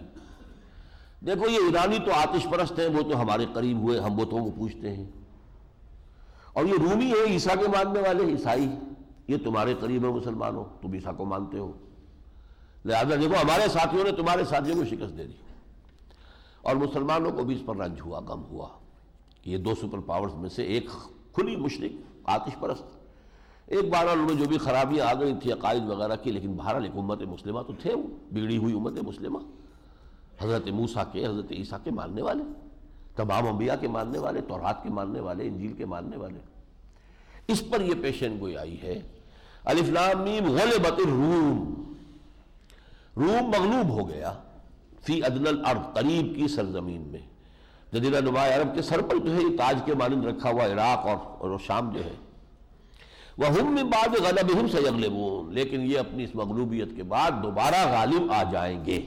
دیکھو یہ ایرانی تو آتش پرست ہیں، وہ تو ہمارے قریب ہوئے، ہم بتوں کو پوجتے ہیں. اور یہ رومی ہے، عیسیٰ کے ماننے والے عیسائی، یہ تمہارے قریب ہے مسلمانوں، تم عیسیٰ کو مانتے ہو، لہذا دیکھو ہمارے ساتھیوں نے تمہارے ساتھیوں کو شکست دے دی. اور مسلمانوں کو بھی اس پر رنج ہوا، غم ہوا کہ یہ دو سپر پاورز میں سے ایک کھلی مشرک آتش پرست. ایک بار انہوں میں جو بھی خرابیاں آ گئی تھی عقائد وغیرہ کی، لیکن بہرحال ایک امت مسلمہ تو تھے، وہ بگڑی ہوئی امت مسلمہ، حضرت موسیٰ کے، حضرت عیسیٰ کے ماننے والے، تمام انبیاء کے ماننے والے، تورات کے ماننے والے، انجیل کے ماننے والے. اس پر یہ پیشن گوئی آئی ہے الف لام میم غلبت الروم، روم مغلوب ہو گیا فی ادنی الارض، قریب کی سرزمین میں. جزیرہ نما عرب کے سر پر جو ہے یہ تاج کے مانند رکھا ہوا عراق اور شام جو ہے. وَهُمْ مِنْ بَعْدِ غَلَبِهِمْ سَيَغْلِبُونَ، لیکن یہ اپنی اس مغلوبیت کے بعد دوبارہ غالب آ جائیں گے.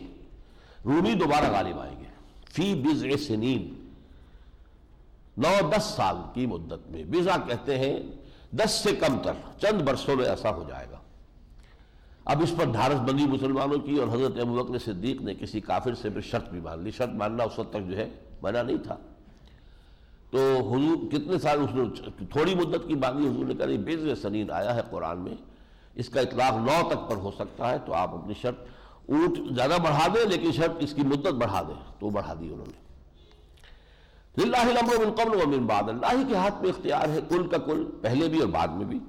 رومی دوبارہ غالب آئیں گے. فی بضع سنین، 9-10 سال کی مدت میں. بضع کہتے ہیں 10 سے کم تر، چند برسوں میں ایسا ہو جائے گا. اب اس پر دھارس بندی مسلمانوں کی، اور حضرت ابوبکر صدیق نے کسی کافر سے پھر شرط بھی مان لی. شرط ماننا اس وقت تک جو ہے منع نہیں تھا. تو حضور کتنے سال، اس نے تھوڑی مدت کی باقی، حضور نے کہا بضع سنین آیا ہے قرآن میں، اس کا اطلاق 9 تک پر ہو سکتا ہے، تو آپ اپنی شرط اونٹ زیادہ بڑھا دیں لیکن شرط اس کی مدت بڑھا دیں. تو بڑھا دی انہوں نے. للہ الامر من قبل ومن بعد، اللہ کے ہاتھ میں اختیار ہے کل کا کل، پہلے بھی اور بعد میں بھی.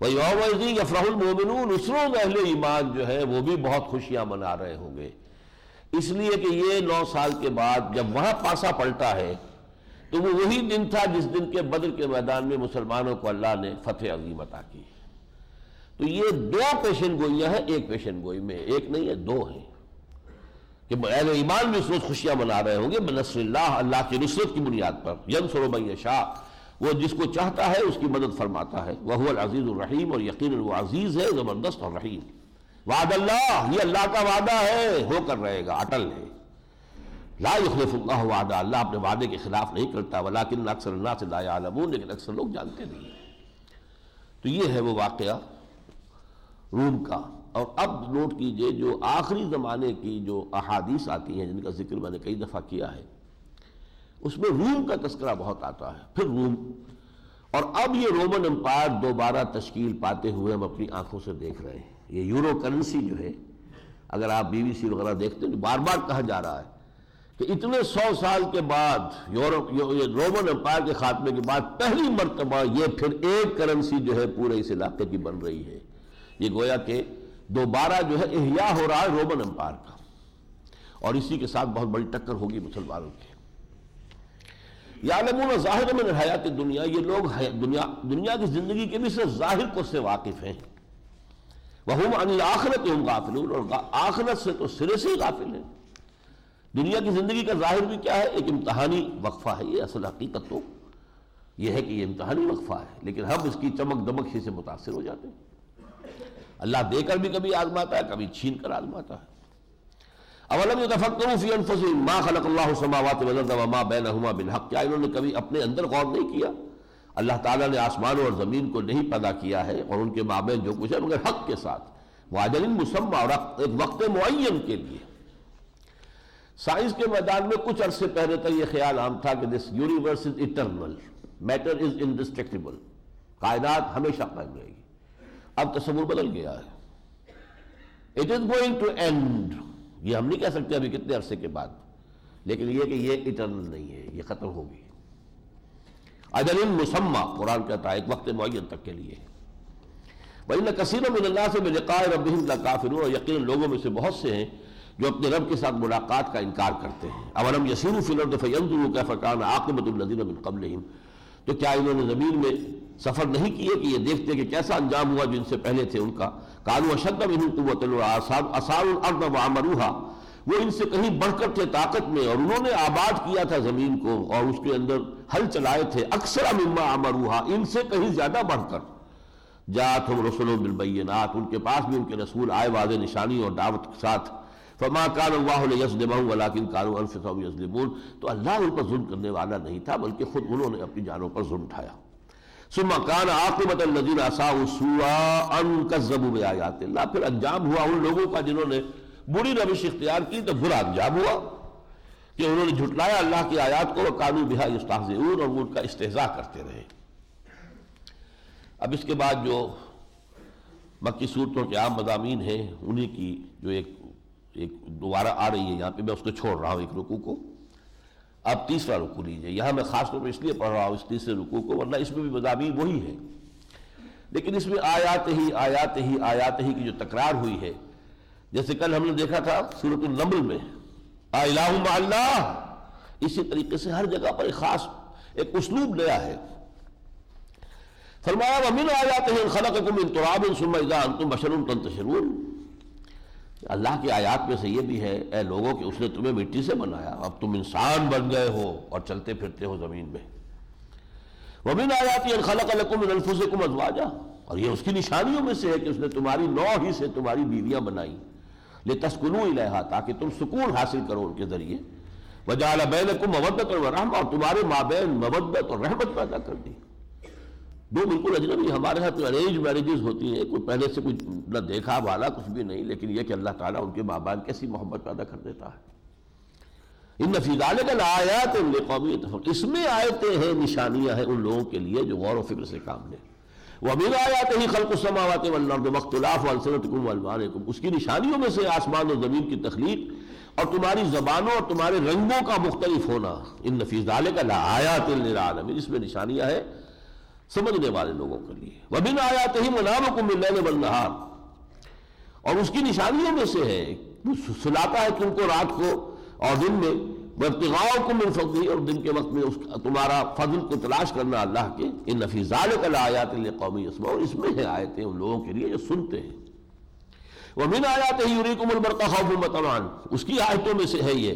وَيَوْمَئِذٍ يَفْرَحُ الْمُؤْمِنُونَ، اس روز اہل ایمان جو ہے وہ بھی بہت خوشیاں منا رہے ہوں گے، اس لیے کہ یہ 9 سال کے بعد جب وہاں پاسا پلٹا ہے تو وہ وہی دن تھا جس دن کے بدر کے میدان میں مسلمانوں کو اللہ نے فتح عظیم عطا کی. تو یہ 2 پیشن گوئیاں ہیں ایک پیشن گوئی میں، ایک نہیں ہے 2 ہیں، کہ اہل ایمان بھی اس روز خوشیاں منا رہے ہوں گے بنصر اللہ، اللہ کی نصرت کی بنیاد پر. ینصر من یشاء، وہ جس کو چاہتا ہے اس کی مدد فرماتا ہے. وہو العزیز الرحیم، اور یقیناً وہ عزیز ہے، زبردست اور رحیم. وعد اللہ، یہ اللہ کا وعدہ ہے، ہو کر رہے گا، اٹل ہے. لا یخلف اللہ وعدہ، اللہ اپنے وعدے کے خلاف نہیں کرتا. ولکن اکثر الناس لا یعلمون، لیکن اکثر لوگ جانتے نہیں ہیں. تو یہ ہے وہ واقعہ روم کا. اور اب نوٹ کیجئے جو آخری زمانے کی جو احادیث آتی ہیں جن کا ذکر میں نے کئی دفعہ کیا ہے، اس میں روم کا تذکرہ بہت آتا ہے. پھر روم، اور اب یہ رومن امپائر دوبارہ تشکیل پاتے ہوئے ہم اپنی آنکھوں سے دیکھ رہے ہیں. یہ یورو کرنسی جو ہے، اگر آپ BBC وغیرہ دیکھتے ہیں، بار بار کہا جا رہا ہے کہ اتنے 100 سال کے بعد رومن امپائر کے خاتمے کے بعد پہلی مرتبہ یہ پھر ایک کرنسی جو ہے پورے اس علاقے کی بن رہی ہے. یہ گویا کہ دوبارہ جو ہے احیاء ہو رہا ہے رومن امپائر کا، اور اسی کے ساتھ بہت بڑی ٹکر ہوگی مسلمانوں کی. یعلمون ظاہر من الحیات الدنیا، یہ لوگ دنیا کی زندگی کے بھی صرف ظاہر کو سے واقف ہیں. وہم عن الآخرۃ ہم غافلون، اور آخرت سے تو سرے سے ہی غافل ہیں. دنیا کی زندگی کا ظاہر بھی کیا ہے؟ ایک امتحانی وقفہ ہے. یہ اصل حقیقت تو یہ ہے کہ یہ امتحانی وقفہ ہے، لیکن ہم اس کی چمک دمک ہی سے متاثر ہو جاتے ہیں. اللہ دے کر بھی کبھی آزماتا ہے، کبھی چھین کر آزماتا ہے. اولم یتفکروا فی انفسہم ما خلق اللہ السماوات والارض وما بینہما بالحق، کیا انہوں نے کبھی اپنے اندر غور نہیں کیا؟ اللہ تعالیٰ نے آسمانوں اور زمین کو نہیں پیدا کیا ہے اور ان کے مابین جو کچھ ہے مگر حق کے ساتھ، وَأَجَلٍ مُّسَمًّى، اور ایک وقت معین کے لیے. سائنس کے میدان میں کچھ عرصے پہلے تک یہ خیال عام تھا کہ this universe is eternal, matter is indestructible, کائنات ہمیشہ قائم رہے گی. اب تصور بدل گیا ہے. It is going to end, یہ ہم نہیں کہہ سکتے ابھی کتنے عرصے کے بعد، لیکن یہ کہ یہ اٹرنل نہیں ہے، یہ ختم ہوگی. اجل مسمى، قرآن کہتا ہے ایک وقت معین تک کے لیے. وَإِنَّ كَثِيرًا مِّنَ النَّاسِ بِلِقَاءِ رَبِّهِمْ لَكَافِرُونَ، اور یقیناً لوگوں میں سے بہت سے ہیں جو اپنے رب کے ساتھ ملاقات کا انکار کرتے ہیں. اولم یسیروا فی الارض فینظروا کیف کان عاقبۃ الذین من قبلہم، تو کیا انہوں نے زمین میں سفر نہیں کیے کہ یہ دیکھتے کہ کیسا انجام ہوا جو ان سے پہلے تھے ان کا. کانوا اشد منہم قوۃ واثاروا الارض وعمروها، وہ ان سے کہیں بڑھ کر تھے طاقت میں، اور انہوں نے آباد کیا تھا زمین کو اور اس کے اندر ہل چلائے تھے. اکثر مما عمروها، ان سے کہیں زیادہ بڑھ کر. جاءتهم رسلهم بالبینات، ان کے پاس بھی ان کے رسول آئے واضح نشانی اور دعوت کے ساتھ. فما كان الله ليظلمهم ولكن كانوا انفسهم يظلمون، تو اللہ ان پر ظلم کرنے والا نہیں تھا بلکہ خود انہوں نے اپنی جانوں پر ظلم اٹھایا. ثم كان عاقبۃ الذين اساءوا السوء ان كذبوا بآيات اللہ، پھر انجام ہوا ان لوگوں کا جنہوں نے بری روش اختیار کی تو برا انجام ہوا کہ انہوں نے جھٹلایا اللہ کی آیات کو. وكانوا بها يستهزئون، اور وہ ان کا استہزاء کرتے رہے. اب اس کے بعد جو مکی صورتوں کے عام مضامین ہیں انہی کی جو ایک دوبارہ آ رہی ہے یہاں پہ، میں اس کو چھوڑ رہا ہوں ایک رکوع کو. اب تیسرا رکوع لیجیے. یہاں میں خاص طور پر اس لیے پڑھ رہا ہوں اس تیسرے رکوع کو، ورنہ اس میں بھی مضامین وہی ہے، لیکن اس میں آیات ہی کی جو تکرار ہوئی ہے. جیسے کل ہم نے دیکھا تھا سورۃ النمل میں الہ مع اللہ، اسی طریقے سے ہر جگہ پر ایک خاص ایک اسلوب نیا ہے. فرمایا وَمِنْ آیَاتِهِ أَنْ خَلَقَكُم مِّن تُرَابٍ ثُمَّ إِذَا أَنْتُمْ بَشَرٌ تَنْتَشِرُونَ. اللہ کی آیات میں سے یہ بھی ہے اے لوگوں کہ اس نے تمہیں مٹی سے بنایا، اب تم انسان بن گئے ہو اور چلتے پھرتے ہو زمین میں. وَمِنْ آیَاتِهِ أَنْ خَلَقَ لَكُم مِّنْ أَنفُسِكُمْ أَزْوَاجًا، اور یہ اس کی نشانیوں میں سے ہے کہ اس نے تمہاری نوع ہی سے تمہاری بیویاں بنائیں، لِتَسْكُنُوا إِلَيْهَا، تاکہ تم سکون حاصل کرو ان کے ذریعے. وَجَعَلَ بَيْنَكُم مَّوَدَّةً وَرَحْمَةً، اور تمہارے مابین مودت اور رحمت پیدا کر دی. دو بالکل اجنبی، ہمارے ہاں تو ارینج میرجز ہوتی ہیں، کوئی پہلے سے کوئی نہ دیکھا والا کچھ بھی نہیں، لیکن یہ کہ اللہ تعالیٰ ان کے مابین کیسی محبت پیدا کر دیتا ہے. ان فی ذلک لآیات لقوم یتفکرون، اس میں آیتیں ہیں، نشانیاں ہیں ان لوگوں کے لیے جو غور و فکر سے کام لیں. ومن آیاتہ خلق السماوات والارض واختلاف السنتکم والوانکم، اس کی نشانیوں میں سے آسمان و زمین کی تخلیق اور تمہاری زبانوں اور تمہارے رنگوں کا مختلف ہونا. ان فی ذلک لآیات للعالمین، اس میں نشانیاں ہیں سمجھنے والے لوگوں کے لیے. وَمِنْ آیَاتِهِ مَنَامُكُم بِاللَّيْلِ وَالنَّهَارِ، اور اس کی نشانیوں میں سے ہے سلاتا ہے تم کو رات کو اور دن میں. وَابْتِغَاؤُكُم مِّن فَضْلِهِ، اور دن کے وقت میں تمہارا فضل کو تلاش کرنا اللہ کے. إِنَّ فِي ذَلِكَ لَآيَاتٍ لِقَوْمٍ يَسْمَعُونَ، اس میں ہے آیتیں ان لوگوں کے لیے جو سنتے ہیں. وَمِنْ آیَاتِهِ يُرِيكُمُ الْبَرْقَ خَوْفًا وَطَمَعًا، اس کی آیتوں میں سے ہے یہ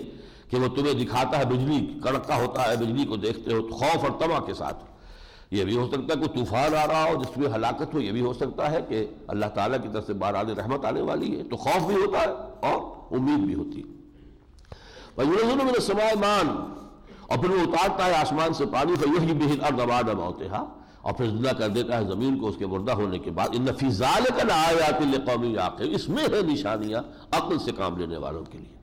کہ وہ تمہیں دکھاتا ہے بجلی کڑکتا ہوتا ہے، بجلی کو دیکھتے ہو خوف اور طمع کے ساتھ. یہ بھی ہو سکتا ہے کوئی طوفان آ رہا ہو جس میں ہلاکت ہو، یہ بھی ہو سکتا ہے کہ اللہ تعالیٰ کی طرف سے باران رحمت آنے والی ہے، تو خوف بھی ہوتا ہے اور امید بھی ہوتی ہے. وَيُنَزِّلُ مِنَ السَّمَاءِ مَاءً، اور پھر وہ اتارتا ہے آسمان سے پانی. فَيُحْيِي بِهِ الْأَرْضَ بَعْدَ مَوْتِهَا، اور پھر زندہ کر دیتا ہے زمین کو اس کے مردہ ہونے کے بعد. إِنَّ فِي ذَلِكَ لَآيَاتٍ لِقَوْمٍ يَعْقِلُونَ، اس میں ہے نشانیاں عقل سے کام لینے والوں کے لیے.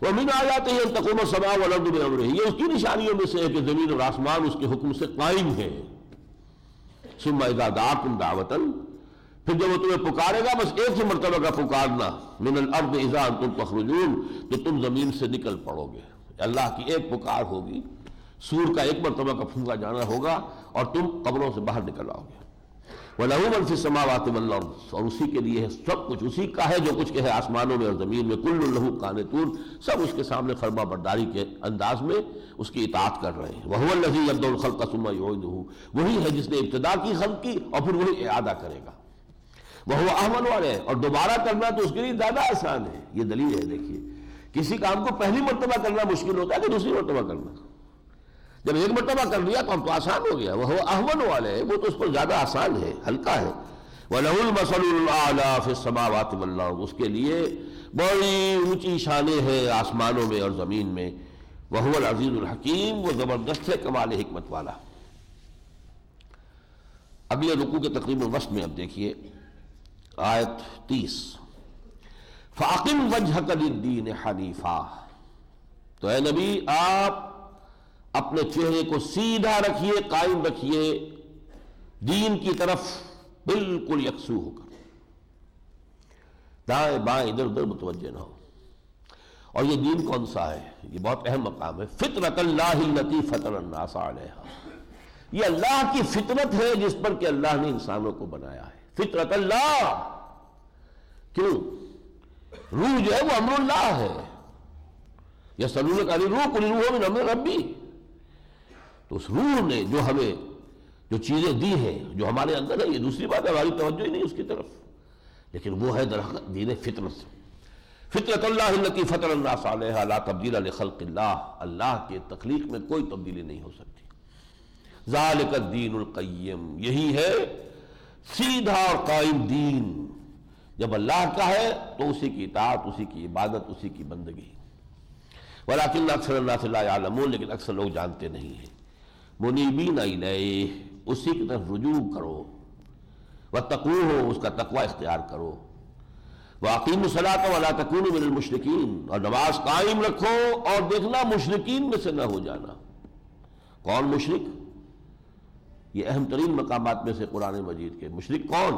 وَمِنْ آيَاتِهِ أَن تَقُومَ السَّمَاءُ وَالْأَرْضُ بِأَمْرِهِ، یہ اس کی نشانیوں میں سے ہے کہ زمین اور آسمان اس کے حکم سے قائم ہیں. ثم اذا دعاكم دعوة، پھر جب وہ تمہیں پکارے گا بس ایک ہی مرتبہ کا پکارنا. من الارض اذا انتم تخرجون، تو تم زمین سے نکل پڑو گے. اللہ کی ایک پکار ہوگی، سور کا ایک مرتبہ کا پھونکا جانا ہوگا اور تم قبروں سے باہر نکل آؤ گے. وَلَهُ مَن فِي السَّمَاوَاتِ وَالْأَرْضِ، اور اسی کے لیے سب کچھ، اسی کا ہے جو کچھ کہ ہے آسمانوں میں اور زمین میں. كُلٌّ لَهُ قَانِتُونَ، سب اس کے سامنے فرما برداری کے انداز میں اس کی اطاعت کر رہے ہیں. وَهُوَ الَّذِي يَبْدَأُ الْخَلْقَ ثُمَّ يُعِيدُهُ، وہی ہے جس نے ابتدا کی خلق کی اور پھر وہی اعادہ کرے گا. وَهُوَ أَهْوَنُ عَلَيْهِ، اور دوبارہ کرنا تو اس کے لیے زیادہ آسان ہے. یہ دلیل ہے. دیکھیے کسی کام کو پہلی مرتبہ کرنا مشکل ہوتا ہے کہ دوسری مرتبہ کرنا. جب ایک مرتبہ کر لیا تو ہم تو آسان ہو گیا. وہ احون والے وہ تو اس پر زیادہ آسان ہے، ہلکا ہے. وَلَهُ الْمَثَلُ الْأَعْلَىٰ فِي السَّمَاوَاتِ وَالْأَرْضِ، اس کے لیے بڑی اونچی شانیں ہیں آسمانوں میں اور زمین میں. وَهُوَ الْعَزِيزُ الْحَكِيمُ، وہ زبردست ہے کمال حکمت والا. اگلے رکوع کے تقریباً وسط میں اب دیکھیے آیت 30. فَأَقِمْ وَجْهَكَ لِلدِّينِ حَنِيفًا، تو اے نبی آپ اپنے چہرے کو سیدھا رکھیے، قائم رکھیے دین کی طرف بالکل یکسو ہو کر، دائیں بائیں ادھر ادھر متوجہ نہ ہو. اور یہ دین کون سا ہے؟ یہ بہت اہم مقام ہے. فطرت اللہ التی فطر الناس علیہا، یہ اللہ کی فطرت ہے جس پر کہ اللہ نے انسانوں کو بنایا ہے. فطرت اللہ، کیوں؟ روح جو ہے وہ امر اللہ ہے. یسألونک عن الروح قل الروح من امر ربی، تو اس روح نے جو ہمیں جو چیزیں دی ہیں جو ہمارے اندر ہے، یہ دوسری بات ہے، ہماری توجہ ہی نہیں اس کی طرف، لیکن وہ ہے درحقیقت دین فطرت. فطرت اللہ التی فطر الناس علیہا لا تبدیل لخلق اللہ، اللہ کے تخلیق میں کوئی تبدیلی نہیں ہو سکتی. ذالک الدین القیم، یہی ہے سیدھا اور قائم دین. جب اللہ کا ہے تو اسی کی اطاعت، اسی کی عبادت، اسی کی بندگی. ولکن اکثر الناس لا یعلمون، لیکن اکثر لوگ جانتے نہیں ہیں. منیبین الیہ، اسی کی طرف رجوع کرو. واتقوہ، اس کا تقوی اختیار کرو. واقیموا الصلاۃ ولا تکونوا من المشرکین، اور نماز قائم رکھو اور دیکھنا مشرکین میں سے نہ ہو جانا. کون مشرک؟ یہ اہم ترین مقامات میں سے قرآن مجید کے. مشرک کون؟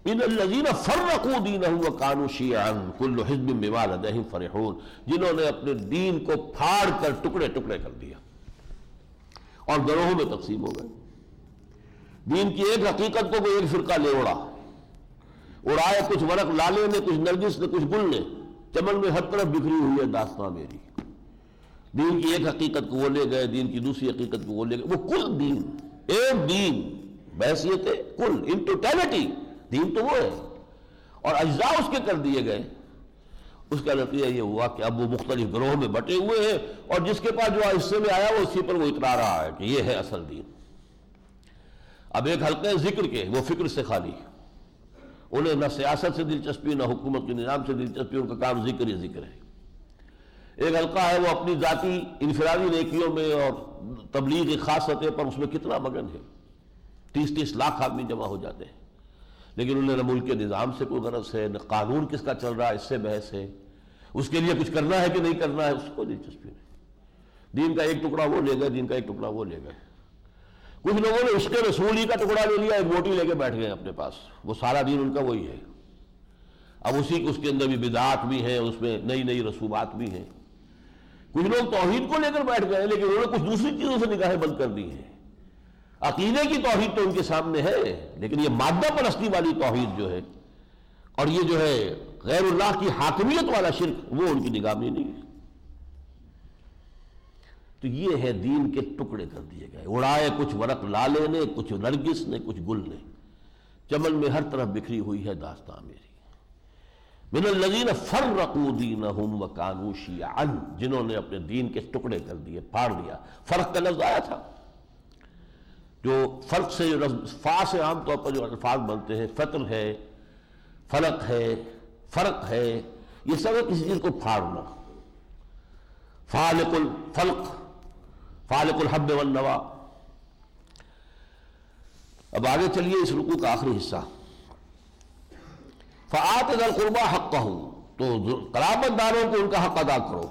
ان الذین فرقوا دینہم وکانوا شیعا کل حزب بما لدیہم فرحون، جنہوں نے اپنے دین کو پھاڑ کر ٹکڑے ٹکڑے کر دیا اور گروہوں میں تقسیم ہو گئے۔ دین کی ایک حقیقت کو کوئی ایک فرقہ لے اڑائے، کچھ ورق لالے نے، کچھ نرگس نے، کچھ گل نے، چمن میں ہر طرف بکھری ہوئی ہے داستاں میری۔ دین کی ایک حقیقت کو وہ لے گئے، دین کی دوسری حقیقت کو وہ لے گئے، وہ کل دین، ایک دین بحیثیت کل، ان ٹوٹیلٹی دین تو وہ ہے، اور اجزاء اس کے کر دیے گئے۔ اس کا نتیجہ یہ ہوا کہ اب وہ مختلف گروہوں میں بٹے ہوئے ہیں، اور جس کے پاس جو حصے میں آیا وہ اسی پر وہ اترا رہا ہے کہ یہ ہے اصل دین۔ اب ایک حلقے ذکر کے، وہ فکر سے خالی، انہیں نہ سیاست سے دلچسپی، نہ حکومت کے نظام سے دلچسپی، ان کا کام ذکر ہی ذکر ہے۔ ایک حلقہ ہے وہ اپنی ذاتی انفرادی نیکیوں میں اور تبلیغ خاص سطح پر، اس میں کتنا مگن ہے، 30 لاکھ آدمی جمع ہو جاتے ہیں، لیکن انہیں نہ ملک کے نظام سے کوئی غرض ہے، نہ قانون کس کا چل رہا ہے اس سے بحث ہے، اس کے لیے کچھ کرنا ہے کہ نہیں کرنا ہے اس کو دلچسپی نہیں۔ دین کا ایک ٹکڑا وہ لے گئے، دین کا ایک ٹکڑا وہ لے گئے۔ کچھ لوگوں نے عشق رسول ہی کا ٹکڑا لے لیا، ایک موٹی لے کے بیٹھ گئے اپنے پاس، وہ سارا دین ان کا وہی ہے۔ اب اس کے اندر بھی بدعات بھی ہیں، اس میں نئی نئی رسومات بھی ہیں۔ کچھ لوگ توحید کو لے کر بیٹھ گئے، لیکن انہوں نے کچھ دوسری چیزوں سے نگاہیں بند کر دی ہیں۔ عقیدے کی توحید تو ان کے سامنے ہے، لیکن یہ مادہ پرستی والی توحید جو ہے، اور یہ جو ہے غیر اللہ کی حاکمیت والا شرک، وہ ان کی نگاہ میں نہیں ہے۔ تو یہ ہے دین کے ٹکڑے کر دیے گئے، اڑائے کچھ ورق لالے نے، کچھ نرگس نے، کچھ گل نے، چمن میں ہر طرف بکھری ہوئی ہے داستاں میری۔ من الذین فرقوا دینہم وکانوا شیعا، جنہوں نے اپنے دین کے ٹکڑے کر دیے، پھاڑ دیا۔ فرق کا لفظ آیا تھا، جو فرق سے جو فا سے عام طور پر جو الفاظ بنتے ہیں، فطر ہے، فلق ہے، فرق ہے، یہ سب ہے کسی چیز کو پھاڑنا۔ فالق الفلق، فالق الحب والنوا۔ اب آگے چلیے اس رکوع کا آخری حصہ، فآت ذی القربى حقہ، تو قرابت داروں کو ان کا حق ادا کرو،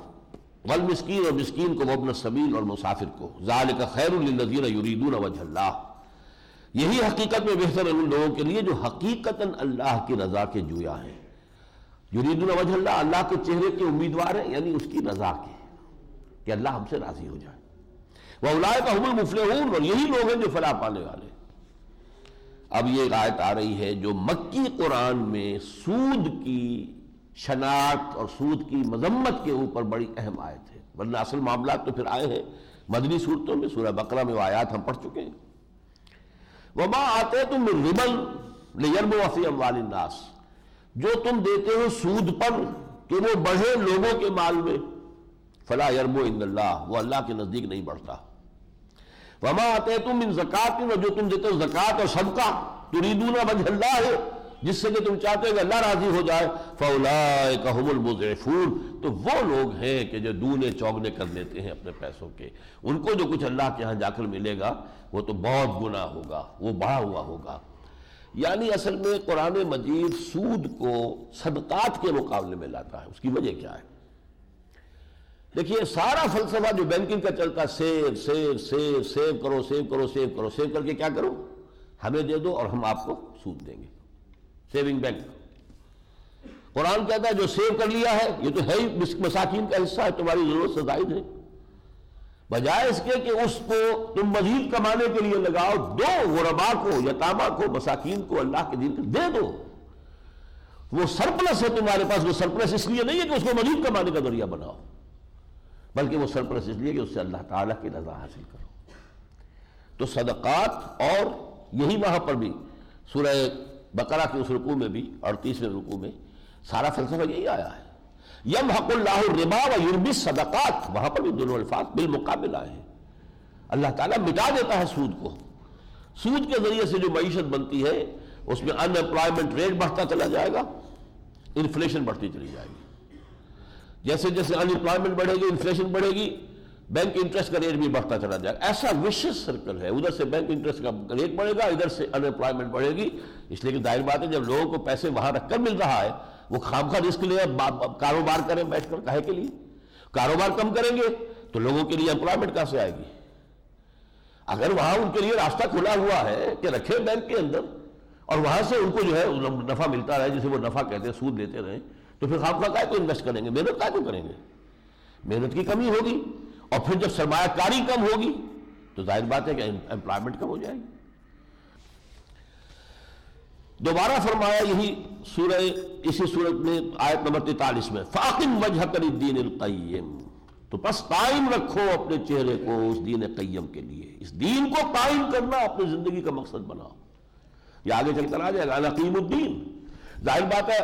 والمسکین، اور مسکین کو، وابن السبیل، اور مسافر کو۔ ذالک خیر للذین یریدون وجہ اللہ، یہی حقیقت میں بہتر ہے ان لوگوں کے لیے جو حقیقتاً اللہ کی رضا کے جویا ہیں۔ یریدون وجہ اللہ، اللہ کے چہرے کے امیدوار ہیں، یعنی اس کی رضا کے، کہ اللہ ہم سے راضی ہو جائے۔ وَأُولَٰئِکَ هُمُ الْمُفْلِحُونَ، اور یہی لوگ ہیں جو فلاح پانے والے۔ اب یہ ایک آیت آ رہی ہے جو مکی قرآن میں سود کی شناخت اور سود کی مذمت کے اوپر بڑی اہم آیت ہے، ورنہ اصل معاملات تو پھر آئے ہیں مدنی صورتوں میں، سورہ بقرہ میں وہ آیات ہم پڑھ چکے ہیں۔ وَمَا آتَيْتُم مِّن رِبًا لِيَرْبُوَ فِي أَمْوَالِ النَّاسِ، جو تم دیتے ہو سود پر کہ وہ بڑھے لوگوں کے مال میں، فَلَا يَرْبُو عِندَ اللَّهِ، وہ اللہ کے نزدیک نہیں بڑھتا۔ وَمَا آتَيْتُم مِّن زَکَاةٍ، اور جو تم دیتے ہو زکوٰۃ اور صدقہ، تُرِیدُونَ وَجْهَ اللَّهِ، جس سے کہ تم چاہتے ہو کہ اللہ راضی ہو جائے، فَأُولَٰئِکَ هُمُ الْمُضْعِفُونَ، تو وہ لوگ ہیں کہ جو دونے چوگنے کر لیتے ہیں اپنے پیسوں کے، ان کو جو کچھ اللہ کے ہاں جا کر ملے گا وہ تو بہت گنا ہوگا، وہ بڑھا ہوا ہوگا۔ یعنی اصل میں قرآن مجید سود کو صدقات کے مقابلے میں لاتا ہے۔ اس کی وجہ کیا ہے؟ دیکھیے سارا فلسفہ جو بینکنگ کا چلتا ہے، سیو سیو سیو سیو کرو، سیو کرو، سیو کرو، سیو کر کے کیا کرو، ہمیں دے دو اور ہم آپ کو سود دیں گے، سیونگ بینک۔ قرآن کہتا ہے جو سیو کر لیا ہے یہ تو ہے ہی مساکین کا حصہ ہے، تمہاری ضرورت سے زائد ہے، بجائے اس کے کہ اس کو تم مزید کمانے کے لیے لگاؤ، دو غربا کو، یتامہ کو، مساکین کو، اللہ کے دین کو دے دو۔ وہ سرپلس ہے تمہارے پاس، وہ سرپلس اس لیے نہیں ہے کہ اس کو مزید کمانے کا ذریعہ بناؤ، بلکہ وہ سرپلس اس لیے کہ اس سے اللہ تعالیٰ کی رضا حاصل کرو۔ تو صدقات، اور یہی وہاں پر بھی سورہ بقرہ کے اس رکوع میں بھی اور 30ویں رکوع میں سارا فلسفہ یہی آیا ہے، یمحق اللہ الربا ویربی الصدقات، وہاں پر بھی دونوں الفاظ بالمقابل آئے ہیں۔ اللہ تعالیٰ مٹا دیتا ہے سود کو۔ سود کے ذریعے سے جو معیشت بنتی ہے اس میں ان امپلائمنٹ ریٹ بڑھتا چلا جائے گا، انفلیشن بڑھتی چلی جائے گی۔ جیسے جیسے ان امپلائمنٹ بڑھے گی، انفلیشن بڑھے گی، بینک انٹرسٹ کا ریٹ بھی بڑھتا چلا جائے گا۔ ایسا وشیس سرکل ہے، ادھر سے بینک انٹرسٹ کا ریٹ بڑھے گا، ادھر سے ان امپلائمنٹ بڑھے گی۔ اس لیے کہ ظاہر بات ہے جب لوگوں کو پیسے وہاں رکھ کر مل رہا ہے، وہ خامخواہ رسک لے کاروبار کریں بیٹھ کر، کہے کے لیے کاروبار کم کریں گے تو لوگوں کے لیے امپلائمنٹ کہاں سے آئے گی؟ اگر وہاں ان کے لیے راستہ کھلا ہوا ہے کہ رکھے بینک کے اندر اور وہاں سے ان کو جو ہے نفع ملتا رہے، جسے وہ نفع کہتے ہیں، سود لیتے رہیں، تو پھر خواہ کائے کو انویسٹ کریں گے، محنت کائے کو کریں گے؟ محنت کی کمی ہوگی، اور پھر جب سرمایہ کاری کم ہوگی تو ظاہر بات ہے کہ امپلائمنٹ کم ہو جائے گی۔ دوبارہ فرمایا یہی سورہ، اسی سورت میں آیت نمبر 43 میں، فَأَقِمْ وَجْهَكَ لِلدِّينِ الْقَيِّمِ، تو پس قائم رکھو اپنے چہرے کو اس دین قیم کے لیے، اس دین کو قائم کرنا اپنی زندگی کا مقصد بناؤ۔ یہ آگے چل کر آ جائے گا، اقیم الدین، ظاہر بات ہے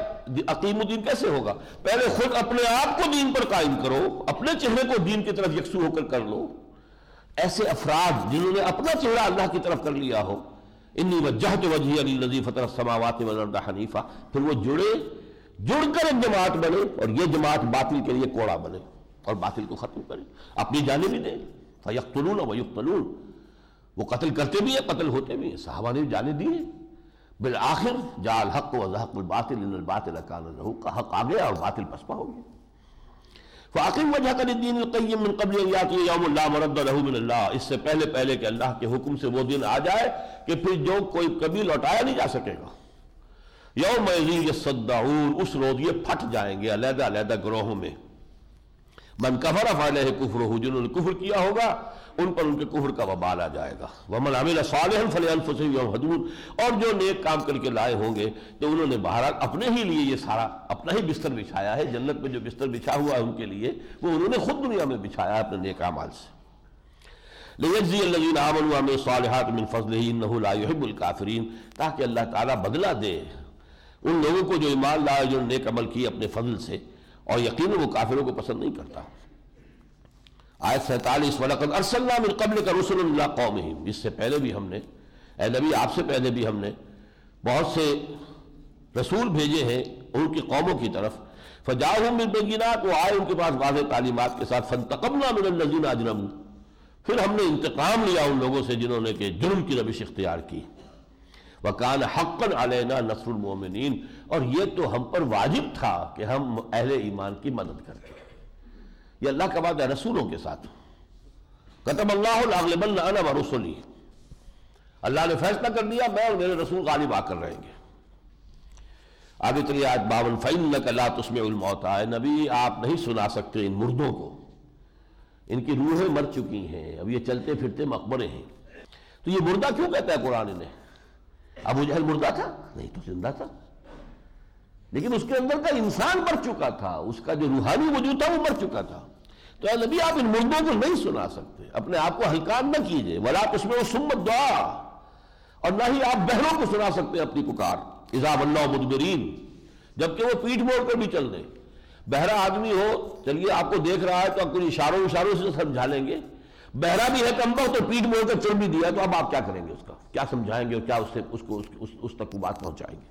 اقیم الدین کیسے ہوگا؟ پہلے خود اپنے آپ کو دین پر قائم کرو، اپنے چہرے کو دین کی طرف یکسو ہو کر لو۔ ایسے افراد جنہوں نے اپنا چہرہ اللہ کی طرف کر لیا ہو، انی وجہت وجہی للذی فطر السماوات والارض حنیفا، پھر وہ جڑ کر ایک جماعت بنے، اور یہ جماعت باطل کے لیے کوڑا بنے اور باطل کو ختم کرے، اپنی جانیں بھی دیں۔ فیقتلون ویقتلون، وہ قتل کرتے بھی ہیں، قتل ہوتے بھی ہیں، صحابہ نے جانیں دی ہیں۔ بالآخر جاء الحق وزهق الباطل ان الباطل كان زهوقا، حق آ گیا اور باطل پسپا ہو گیا۔ فاقم وجهك للدين القيم من قبل ان ياتي يوم لا مرد له من الله، اس سے پہلے کہ اللہ کے حکم سے وہ دن آ جائے کہ پھر جو کوئی کبھی لوٹایا نہیں جا سکے گا۔ یوم یصدعون، اس روز یہ پھٹ جائیں گے علیحدہ علیحدہ گروہوں میں۔ من کفر فعلیہ کفرہ، جنہوں نے کفر کیا ہوگا ان پر ان کے کفر کا وبال آ جائے گا۔ ومن عمل صالحا فلانفسہم یمہدون، اور جو نیک کام کر کے لائے ہوں گے تو انہوں نے بہرحال اپنے ہی لیے یہ سارا اپنا ہی بستر بچھایا ہے، جنت میں جو بستر بچھا ہوا ہے ان کے لیے وہ انہوں نے خود دنیا میں بچھایا ہے اپنے نیک اعمال سے۔ لیجزی الذین آمنوا وعملوا الصالحات من فضلہ انہ لا یحب الکافرین، تاکہ اللہ تعالیٰ بدلہ دے ان لوگوں کو جو ایمان لائے، جو نیک عمل کیے اپنے فضل سے، اور یقیناً وہ کافروں کو پسند نہیں کرتا۔ آیت 47، وَلَقَدْ أَرْسَلْنَا مِن قَبْلِكَ رُسُلًا إِلَىٰ قَوْمِهِمْ، اس سے پہلے بھی ہم نے، اے نبی آپ سے پہلے بھی ہم نے بہت سے رسول بھیجے ہیں ان کی قوموں کی طرف، فَجَاءُهُم بِالْبَيِّنَاتِ، وہ آئے ان کے پاس واضح تعلیمات کے ساتھ، فَانْتَقَمْنَا مِنَ الَّذِينَ أَجْرَمُوا، پھر ہم نے انتقام لیا ان لوگوں سے جنہوں نے کہ جرم کی روش اختیار کی۔ وَكَانَ حَقًّا عَلَيْنَا نَصْرُ الْمُؤْمِنِينَ، اور یہ تو ہم پر واجب تھا کہ ہم اہل ایمان کی مدد کرتے۔ یہ اللہ کا وعدہ ہے رسولوں کے ساتھ، کتب اللہ لأغلبن انا ورسلی، اللہ نے فیصلہ کر دیا میں اور میرے رسول غالب آ کر رہیں گے۔ آگے چلیے آیت 52، فإنک لا تسمع الموتى، اے نبی آپ نہیں سنا سکتے ان مردوں کو، ان کی روحیں مر چکی ہیں، اب یہ چلتے پھرتے مقبرے ہیں۔ تو یہ مردہ کیوں کہتا ہے قرآن نے؟ ابو جہل مردہ تھا؟ نہیں تو زندہ تھا، لیکن اس کے اندر کا انسان مر چکا تھا، اس کا جو روحانی وجود تھا وہ مر چکا تھا۔ تو اے نبی آپ ان مردوں کو نہیں سنا سکتے، اپنے آپ کو ہلکان نہ کیجئے، ولا تسمعوا الصم الدعاء، اور نہ ہی آپ بہروں کو سنا سکتے اپنی پکار، اذا ولوا مدبرین، جبکہ وہ پیٹھ موڑ کر بھی چل دیں۔ بہرا آدمی ہو، چلیے آپ کو دیکھ رہا ہے تو آپ کچھ اشاروں سے سمجھا لیں گے، بہرا بھی ہے کم وقت تو پیٹھ موڑ کر چل بھی دیا، تو اب آپ کیا کریں گے؟ اس کا کیا سمجھائیں گے اور کیا اس تک وہ بات پہنچائیں گے؟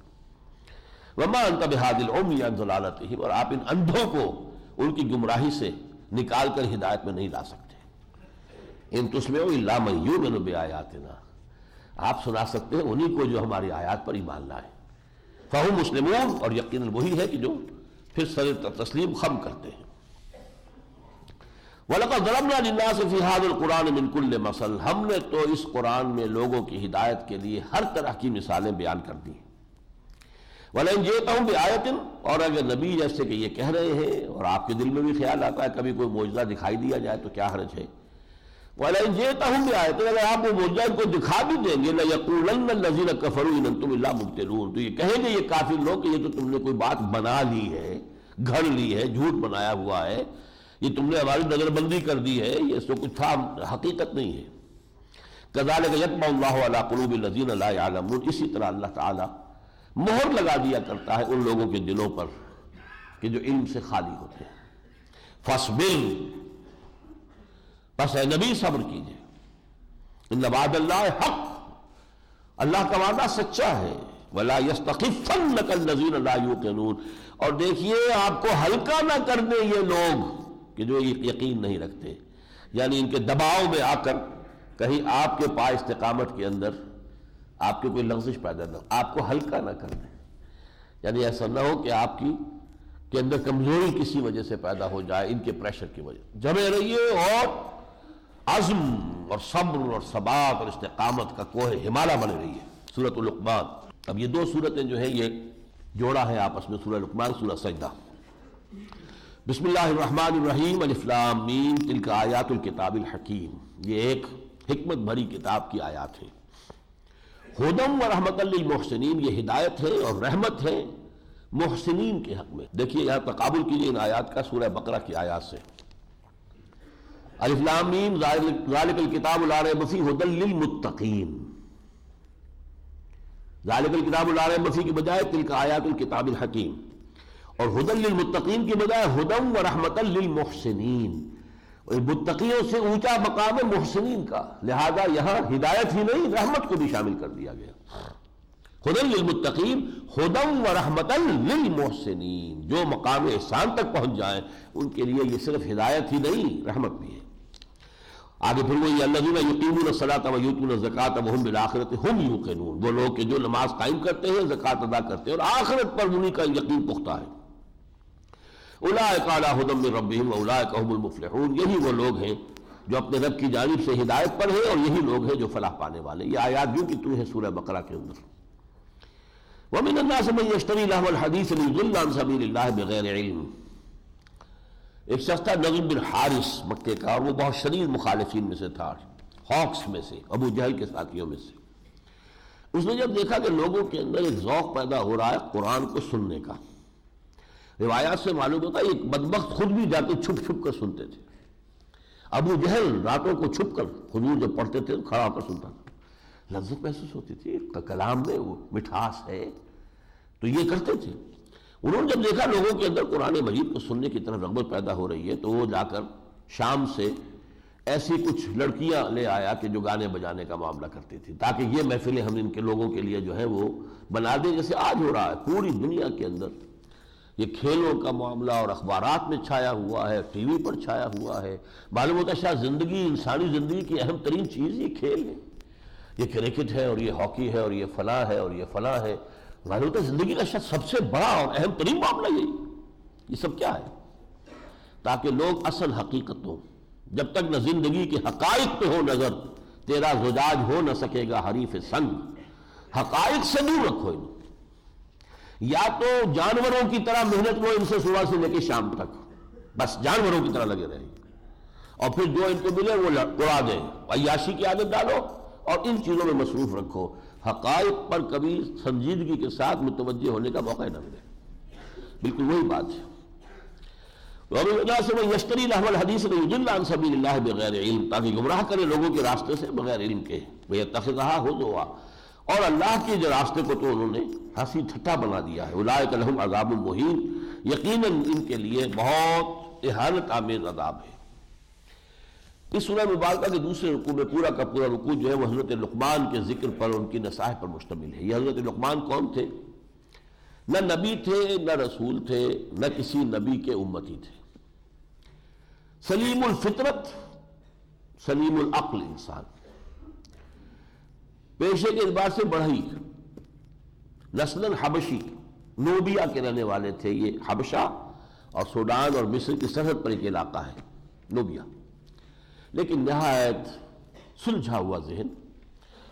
وما انت بہادی العمی عن ضلالتہم، اور آپ ان اندھوں کو ان کی گمراہی سے نکال کر ہدایت میں نہیں لا سکتے۔ ان تسمعوا الا من یؤمن بآیاتنا، آپ سنا سکتے ہیں انہی کو جو ہماری آیات پر ایمان لائے۔ فہم مسلمون، اور یقیناً وہی ہے کہ جو پھر سر تسلیم خم کرتے ہیں۔ وَلَقَدْ ضَرَبْنَا لِلنَّاسِ فِي هَذَا الْقُرْآنِ مِنْ كُلِّ مَثَلٍ، ہم نے تو اس قرآن میں لوگوں کی ہدایت کے لیے ہر طرح کی مثالیں بیان کر دی۔ وَلَئِنْ جِئْتَهُمْ بِآیَةٍ، اور اگر نبی جیسے کہ یہ کہہ رہے ہیں اور آپ کے دل میں بھی خیال آتا ہے کبھی کوئی معجزہ دکھائی دیا جائے تو کیا حرج ہے؟ وَلَئِنْ جِئْتَهُمْ بِآیَةٍ، اگر آپ وہ معجزہ ان کو دکھا بھی دیں گے، لَيَقُولَنَّ الَّذِينَ كَفَرُوا إِنْ أَنْتُمْ إِلَّا مُبْطِلُونَ، تو یہ کہیں گے یہ کافر لوگ کہ یہ تو تم نے کوئی بات بنا لی ہے، گھڑ لی ہے، جھوٹ بنایا ہوا ہے، یہ تم نے ہماری نظر بندی کر دی ہے، یہ تو کچھ تھا، حقیقت نہیں ہے۔ كَذَلِكَ يَطْبَعُ اللَّهُ عَلَىٰ قُلُوبِ الَّذِينَ لَا يَعْلَمُونَ، اسی طرح اللہ تعالیٰ مہر لگا دیا کرتا ہے ان لوگوں کے دلوں پر کہ جو علم سے خالی ہوتے ہیں۔ فَاصْبِرْ، بس اے نبی صبر کیجئے، ان وعد اللہ حق، اللہ کا وعدہ سچا ہے۔ وَلَا يَسْتَخِفَّنَّكَ الَّذِينَ لَا يُوقِنُونَ، اور دیکھیے آپ کو ہلکا نہ کر دیں یہ لوگ کہ جو یقین نہیں رکھتے، یعنی ان کے دباؤ میں آ کر کہیں آپ کے پا استقامت کے اندر آپ کے کوئی لغزش پیدا نہ ہو، آپ کو ہلکا نہ کر دیں، یعنی ایسا نہ ہو کہ آپ کے اندر کمزوری کسی وجہ سے پیدا ہو جائے، ان کے پریشر کی وجہ۔ جمے رہیے اور عزم اور صبر اور ثبات اور استقامت کا کوہ ہمالہ بنے رہیے۔ سورۃ لقمان اب یہ دو صورتیں جو ہیں یہ جوڑا ہے آپس میں، سورہ لقمان، سورہ سجدہ۔ بسم اللہ الرحمن الرحیم، الف لام میم، تلک آیات الکتاب الحکیم، یہ ایک حکمت بھری کتاب کی آیات ہیں۔ ہدی و رحمۃ للمحسنین، یہ ہدایت ہے اور رحمت ہے محسنین کے حق میں۔ دیکھیے یہاں تقابل کیجیے ان آیات کا سورہ بقرہ کی آیات سے۔ الف لام میم ذالک الکتاب لا ریب فیہ ھدی للمتقین، ذالک الکتاب لا ریب فیہ کی بجائے تلک آیات الکتاب الحکیم، اور ھدی للمتقین کی بجائے ھدی و رحمۃ للمحسنین، متقیوں سے اونچا مقام ہے محسنین کا، لہذا یہاں ہدایت ہی نہیں رحمت کو بھی شامل کر دیا گیا۔ ھدی للمتقین ھدی و رحمۃ للمحسنین، جو مقام احسان تک پہنچ جائیں ان کے لیے یہ صرف ہدایت ہی نہیں رحمت بھی ہے۔ آگے پھر وہی الذین یقیمون الصلاۃ ویؤتون الزکاۃ وہم بالآخرۃ ہم یوقنون، وہ لوگ کہ جو نماز قائم کرتے ہیں، زکوٰۃ ادا کرتے ہیں اور آخرت پر انہی کا یقین پختہ ہے۔ اولئک علی ھدی من ربہم واولئک ھم المفلحون، یہی وہ لوگ ہیں جو اپنے رب کی جانب سے ہدایت پر ہیں اور یہی لوگ ہیں جو فلاح پانے والے۔ یہ آیات جو کہ تو ہے سورہ بقرہ کے اندر۔ ومن الناس من یشتری لہو الحدیث لیضل عن سبیل اللہ بغیر علم، ایک شخص تھا نضر بن حارث مکے کا، اور وہ بہت شدید مخالفین میں سے تھا، ہاکس میں سے، ابو جہل کے ساتھیوں میں سے۔ اس نے جب دیکھا کہ لوگوں کے اندر ایک ذوق پیدا ہو رہا ہے قرآن کو سننے کا، روایات سے معلوم ہوتا ہے ایک بدبخت خود بھی جا کے چھپ چھپ کر سنتے تھے۔ ابو جہل راتوں کو چھپ کر حضور جب پڑھتے تھے کھڑا ہو کر سنتا تھا، لذت محسوس ہوتی تھی، کلام میں وہ مٹھاس ہے، تو یہ کرتے تھے۔ انہوں نے جب دیکھا لوگوں کے اندر قرآن مجید کو سننے کی طرف رغبت پیدا ہو رہی ہے تو وہ جا کر شام سے ایسی کچھ لڑکیاں لے آیا کہ جو گانے بجانے کا معاملہ کرتی تھی، تاکہ یہ محفلیں ہم ان کے لوگوں کے لیے جو ہے وہ بنا دیں، جیسے آج ہو رہا ہے پوری دنیا کے اندر۔ یہ کھیلوں کا معاملہ اور اخبارات میں چھایا ہوا ہے، ٹی وی پر چھایا ہوا ہے، معلوم ہوتا ہے شاید زندگی، انسانی زندگی کی اہم ترین چیز یہ کھیل ہے، یہ کرکٹ ہے اور یہ ہاکی ہے اور یہ فلاں ہے اور یہ فلاں ہے، معلوم ہوتا ہے زندگی کا شاید سب سے بڑا اور اہم ترین معاملہ یہی، یہ سب کیا ہے؟ تاکہ لوگ اصل حقیقتوں، جب تک نہ زندگی کے حقائق پہ ہو نظر، تیرا زجاج ہو نہ سکے گا حریف سنگ، حقائق سے دور رکھو انہیں، یا تو جانوروں کی طرح محنت کرو ان سے صبح سے لے کے شام تک، بس جانوروں کی طرح لگے رہیں، اور پھر جو ان کو ملے وہ اڑا دیں، عیاشی کی عادت ڈالو اور ان چیزوں میں مصروف رکھو، حقائق پر کبھی سنجیدگی کے ساتھ متوجہ ہونے کا موقع نہ ملے۔ بالکل وہی بات ہے۔ وَمِنَ النَّاسِ مَن یشتری لہو الحدیث لیضل عن سبیل اللہ بغیر علم، تاکہ گمراہ کرے لوگوں کے راستے سے بغیر علم کے، وَيَتَّخِذَهَا ہُزُوًا، اور اللہ کے جو راستے کو تو انہوں نے ہنسی ٹھٹا بنا دیا ہے۔ اولئک لہم عذاب مہین، یقیناً ان کے لیے بہت اہانت آمیز عذاب ہے۔ اس سورہ مبارکہ کے دوسرے رکوع میں پورا کا پورا رکوع جو ہے وہ حضرت لقمان کے ذکر پر، ان کی نصائح پر مشتمل ہے۔ یہ حضرت لقمان کون تھے؟ نہ نبی تھے، نہ رسول تھے، نہ کسی نبی کے امتی تھے، سلیم الفطرت، سلیم العقل انسان، پیشے کے اعتبار سے بڑھئی، نسلاً حبشی، نوبیا کے رہنے والے تھے۔ یہ حبشہ اور سوڈان اور مصر کی سرحد پر ایک علاقہ ہے نوبیا، لیکن نہایت سلجھا ہوا ذہن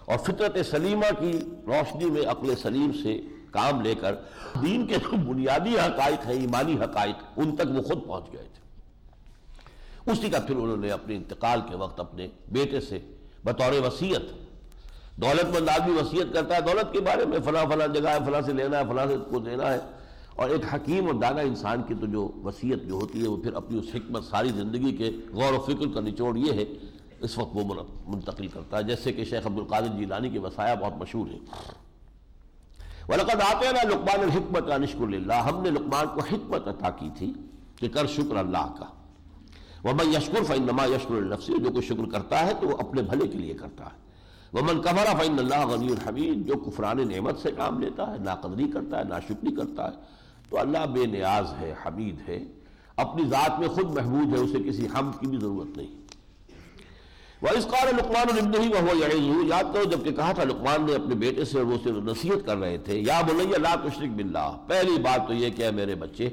اور فطرت سلیمہ کی روشنی میں عقل سلیم سے کام لے کر دین کے جو بنیادی حقائق ہیں، ایمانی حقائق، ان تک وہ خود پہنچ گئے تھے۔ اسی کا پھر انہوں نے اپنے انتقال کے وقت اپنے بیٹے سے بطور وصیت، دولت مند آدمی وصیت کرتا ہے دولت کے بارے میں، فلاں فلاں جگہ ہے، فلاں سے لینا ہے، فلاں سے کو دینا ہے، اور ایک حکیم اور دانا انسان کی تو جو وصیت جو ہوتی ہے وہ پھر اپنی اس حکمت ساری زندگی کے غور و فکر کا نچوڑ یہ ہے، اس وقت وہ منتقل کرتا ہے، جیسے کہ شیخ عبد القادر جیلانی کی وصایا بہت مشہور ہیں۔ وَلَقَدْ آتَيْنَا لُقْمَانَ الْحِكْمَةَ أَنِ اشْكُرْ لِلَّهِ، ہم نے لقمان کو حکمت عطا کی تھی کہ کر شکر اللہ کا۔ وَمَنْ يَشْكُرْ فَإِنَّمَا يَشْكُرُ لِنَفْسِهِ، جو کوئی شکر کرتا ہے تو وہ اپنے بھلے کے لیے کرتا ہے۔ وَمَنْ كَفَرَ فَإِنَّ اللَّهَ غَنِيٌّ حَمِيدٌ، جو کفران نعمت سے کام لیتا ہے، ناقدری کرتا ہے، ناشکری کرتا ہے، تو اللہ بے نیاز ہے، حمید ہے، اپنی ذات میں خود محمود ہے، اسے کسی حمد کی بھی ضرورت نہیں۔ وَإِذْ قَالَ لُقْمَانُ لِابْنِهِ وَهُوَ يَعِظُهُ، یاد کرو جب کہ کہا تھا لقمان نے اپنے بیٹے سے، اور وہ اسے نصیحت کر رہے تھے، یا بنی لا تشرک باللہ، پہلی بات تو یہ کہ اے میرے بچے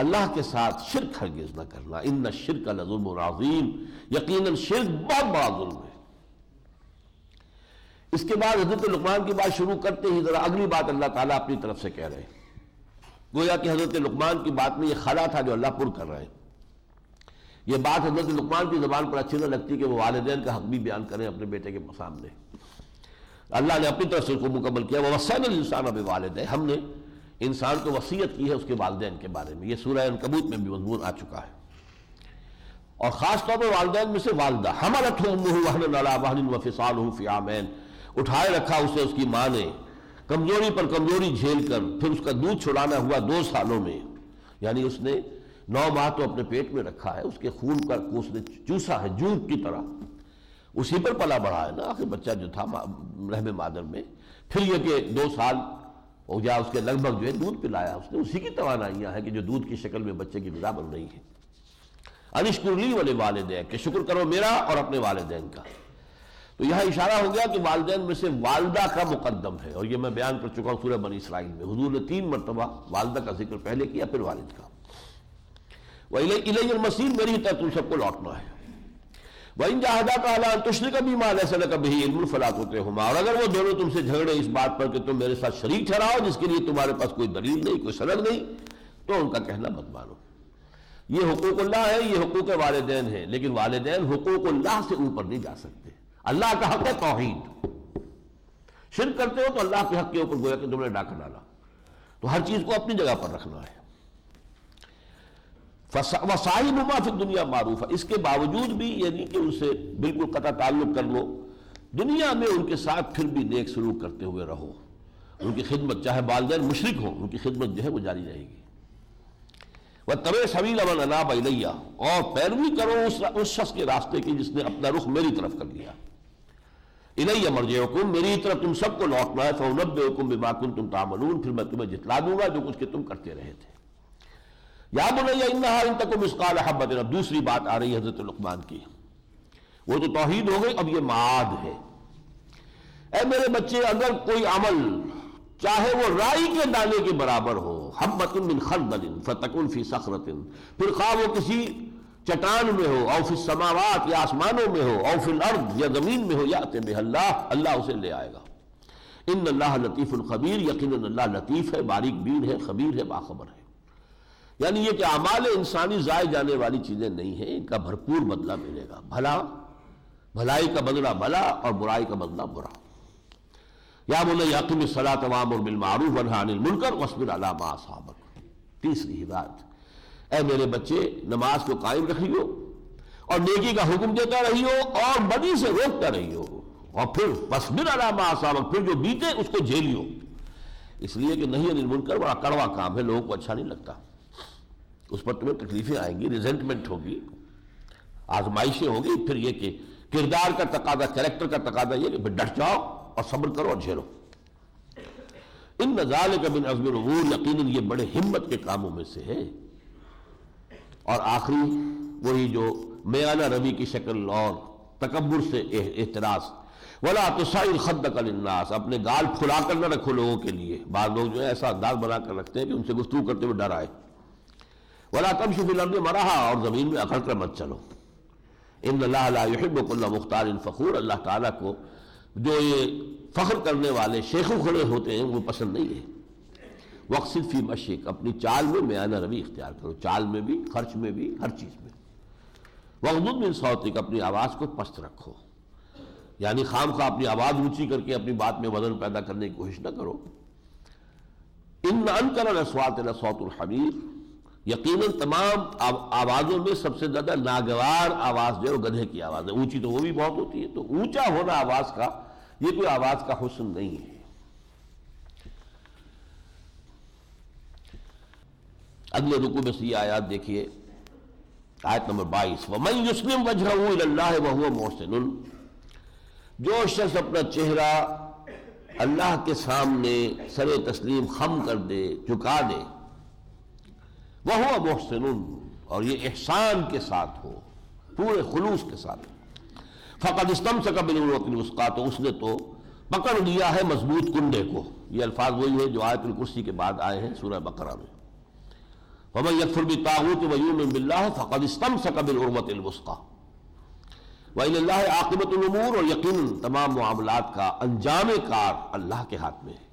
اللہ کے ساتھ شرک ہرگز نہ کرنا، ان الشرک لظلم عظیم، یقیناً شرک بہت بڑا ظلم ہے۔ اس کے بعد حضرت لقمان کی بات شروع کرتے ہی ذرا اگلی بات اللہ تعالیٰ اپنی طرف سے کہہ رہے ہیں. گویا کہ حضرت لقمان کی بات میں یہ خلا تھا جو اللہ پر کر رہے ہیں. یہ بات حضرت لقمان کی زبان پر اچھی نہ لگتی کہ وہ والدین کا حق بھی بیان کریں اپنے بیٹے کے سامنے. اللہ نے اپنی طرف سے اس کو مکمل کیا. وَوَصَّيْنَا الْإِنسَانَ بِوَالِدَيْهِ، ہم نے انسان کو وصیت کی ہے اس کے والدین کے بارے میں. یہ سورہ عنکبوت میں بھی مضمون آ چکا ہے. اور خاص طور پر والدین میں سے والدہ. حَمَلَتْهُ أُمُّهُ وَهْنًا عَلَىٰ وَهْنٍ وَفِصَالُهُ فِي عَامَيْنِ، اٹھائے رکھا اسے اس کی ماں نے کمزوری پر کمزوری جھیل کر، پھر اس کا دودھ چھڑانا ہوا 2 سالوں میں. یعنی اس نے 9 ماہ تو اپنے پیٹ میں رکھا ہے، اس کے خون کا اس نے چوسا ہے جوت کی طرح، اسی پر پلا بڑھا ہے نا آخر بچہ جو تھا رحم مادر میں. پھر یہ کہ 2 سال ہو گیا اس کے لگ بھگ جو ہے دودھ پلایا اس نے. اسی کی توانائیاں ہیں کہ جو دودھ کی شکل میں بچے کی غذا بن رہی ہے. انشکر لی ولوالدیک، کہ شکر کرو میرا اور اپنے والدین کا. تو یہاں اشارہ ہو گیا کہ والدین میں سے والدہ کا مقدم ہے، اور یہ میں بیان کر چکا ہوں سورہ بنی اسرائیل میں. حضور نے 3 مرتبہ والدہ کا ذکر پہلے کیا پھر والد کا. وَإِلَيَّ الْمَصِيرُ، میری ہی طرف تم سب کو لوٹنا ہے. وَإِن جَاهَدَاكَ عَلَىٰ أَن تُشْرِكَ بِي مَا لَيْسَ لَكَ بِهِ عِلْمٌ فَلَا تُطِعْهُمَا، اور اگر وہ دونوں تم سے جھگڑے اس بات پر کہ تم میرے ساتھ شریک ٹھہراؤ جس کے لیے تمہارے پاس کوئی دلیل نہیں کوئی سند نہیں، تو ان کا کہنا مت مانو. یہ حقوق اللہ ہے، یہ حقوق والدین ہیں، لیکن والدین حقوق اللہ سے اوپر نہیں جا سکتے. اللہ کا حق ہے توحید. شرک کرتے ہو تو اللہ کے حق کے اوپر گویا کہ تم نے ڈاکہ ڈالا. تو ہر چیز کو اپنی جگہ پر رکھنا ہے. وَصَاحِبُهُمَا فِي الدُّنْيَا مَعْرُوفًا، اس کے باوجود بھی یعنی کہ ان سے بالکل قطع تعلق کر لو، دنیا میں ان کے ساتھ پھر بھی نیک سلوک کرتے ہوئے رہو. ان کی خدمت چاہے والدین مشرک ہوں ان کی خدمت جو ہے وہ جاری رہے گی. وَاتَّبِعْ سَبِيلَ مَنْ أَنَابَ إِلَيَّ، اور پیروی کرو اس شخص کے راستے کی جس نے اپنا رخ میری طرف کر لیا. إِلَيَّ مَرْجِعُكُمْ، میری طرف تم سب کو لوٹنا ہے. فَأُنَبِّئُكُمْ بِمَا كُنتُمْ تَعْمَلُونَ، پھر میں تمہیں جتلا دوں گا جو کچھ کہ تم کرتے رہے تھے. یا بنی انہا ان تک مثقال حبۃ، اب دوسری بات آ رہی ہے حضرت لقمان کی. وہ تو توحید ہو گئی، اب یہ معاد ہے. اے میرے بچے، اگر کوئی عمل چاہے وہ رائی کے دانے کے برابر ہو، حبۃ من خردل فتکن فی صخرۃ، پھر خواہ وہ کسی چٹان میں ہو، او فی السماوات یا آسمانوں میں ہو، او فی الارض یا زمین میں ہو، یأتی بہ اللہ اسے لے آئے گا. ان اللہ لطیف خبیر، یقیناً اللہ لطیف ہے، باریک بین ہے، خبیر ہے، باخبر ہے. یعنی یہ کہ اعمال انسانی ضائع جانے والی چیزیں نہیں ہیں، ان کا بھرپور بدلہ ملے گا. بھلائی کا بدلہ بھلا اور برائی کا بدلہ برا. یا بنی اقم الصلاۃ وامر بالمعروف وانہی عن المنکر واصبر علی ما اصابک. تیسری ہدایت، اے میرے بچے نماز کو قائم رکھیو اور نیکی کا حکم دیتا رہیو اور بدی سے روکتا رہیو، اور پھر واصبر علی ما اصابک، پھر جو بیتے اس کو جھیلیو. اس لیے کہ نہیں عن المنکر بڑا کڑوا کام ہے، لوگوں کو اچھا نہیں لگتا، اس پر تمہیں تکلیفیں آئیں گی، ریزنٹمنٹ ہوگی، آزمائشیں ہوگی. پھر یہ کہ کردار کا تقاضا، کریکٹر کا تقاضا یہ کہ ڈٹ جاؤ اور صبر کرو اور جھیلو. ان ذالک من عزم الامور، یقیناً یہ بڑے ہمت کے کاموں میں سے ہے. اور آخری وہی جو میانہ روی کی شکل اور تکبر سے احتراز. ولا تصعر خدک للناس، اپنے گال پھلا کر نہ رکھو لوگوں کے لیے. بعض لوگ جو ہے ایسا انداز بنا کر رکھتے ہیں کہ ان سے گفتگو کرتے ہوئے ڈر آئے. ولا تمشوا فی الارض مرحا، اور زمین میں اکڑ کر مت چلو. ان اللہ لا یحب کل مختال فخور، اللہ تعالیٰ کو جو یہ فخر کرنے والے شیخ و کھڑے ہوتے ہیں وہ پسند نہیں ہے. وقصد فی مشیک، اپنی چال میں میانہ روی اختیار کرو، چال میں بھی، خرچ میں بھی، ہر چیز میں. وغضض من صوتک، اپنی آواز کو پست رکھو، یعنی خام خواہ اپنی آواز اونچی کر کے اپنی بات میں وزن پیدا کرنے کی کوشش نہ کرو. ان انکر الاصوات لصوت الحمیر، یقیناً تمام آوازوں میں سب سے زیادہ ناگوار آواز جو ہے وہ گدھے کی آواز ہے. اونچی تو وہ بھی بہت ہوتی ہے، تو اونچا ہونا آواز کا یہ کوئی آواز کا حسن نہیں ہے. اگلے رکوع میں سے یہ آیات دیکھیے، آیت نمبر 22، وَمَن يُسْلِمْ وَجْهَهُ إِلَى اللَّهِ وَهُوَ مُحْسِنٌ، جو شخص اپنا چہرہ اللہ کے سامنے سر تسلیم خم کر دے، جھکا دے، وَهُوَ مُحْسِنٌ، اور یہ احسان کے ساتھ ہو، پورے خلوص کے ساتھ، فَقَدْ اسْتَمْسَكَ بِالْعُرْوَةِ الْوُثْقَىٰ، تو اس نے تو پکڑ لیا ہے مضبوط کنڈے کو. یہ الفاظ وہی ہے جو آیت الکرسی کے بعد آئے ہیں سورہ بقرہ میں. وَمَن يَكْفُرْ بِالطَّاغُوتِ وَيُؤْمِن بِاللَّهِ فَقَدْ اسْتَمْسَكَ بِالْعُرْوَةِ الْوُثْقَىٰ وَإِلَى اللَّهِ عَاقِبَةُ الْأُمُورِ، اور یقیناً تمام معاملات کا انجام کار اللہ کے ہاتھ میں ہے۔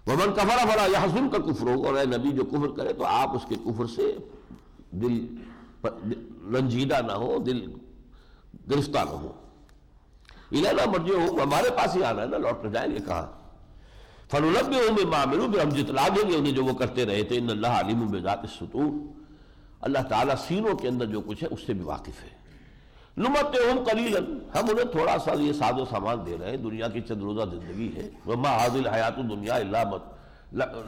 وَمَنْ كَفَرَ فَلَا يَحْزُنْكَ كُفْرُهُ، اور اے نبی جو کفر کرے تو آپ اس کے کفر سے دل رنجیدہ نہ ہو، دل گرفتہ نہ ہو۔ اِلَيْنَا مَرْجِعُهُمْ، ہمارے پاس ہی آنا ہے نا، لوٹ کر جائیں گے کہاں؟ فَنُنَبِّئُهُم بِمَا عَمِلُوا، پھر ہم جتلا دیں گے انہیں جو وہ کرتے رہے تھے۔ إِنَّ اللَّهَ عَلِيمٌ بِذَاتِ الصُّدُورِ، اللہ تعالیٰ سینوں کے اندر جو کچھ ہے اس سے بھی واقف ہے۔ نُمَتِّعُهُمْ قَلِيلًا، ہم انہیں تھوڑا سا یہ ساز و سامان دے رہے ہیں، دنیا کی چند روزہ زندگی ہے۔ وَمَا هَٰذِهِ الْحَيَاةُ الدُّنْيَا إِلَّا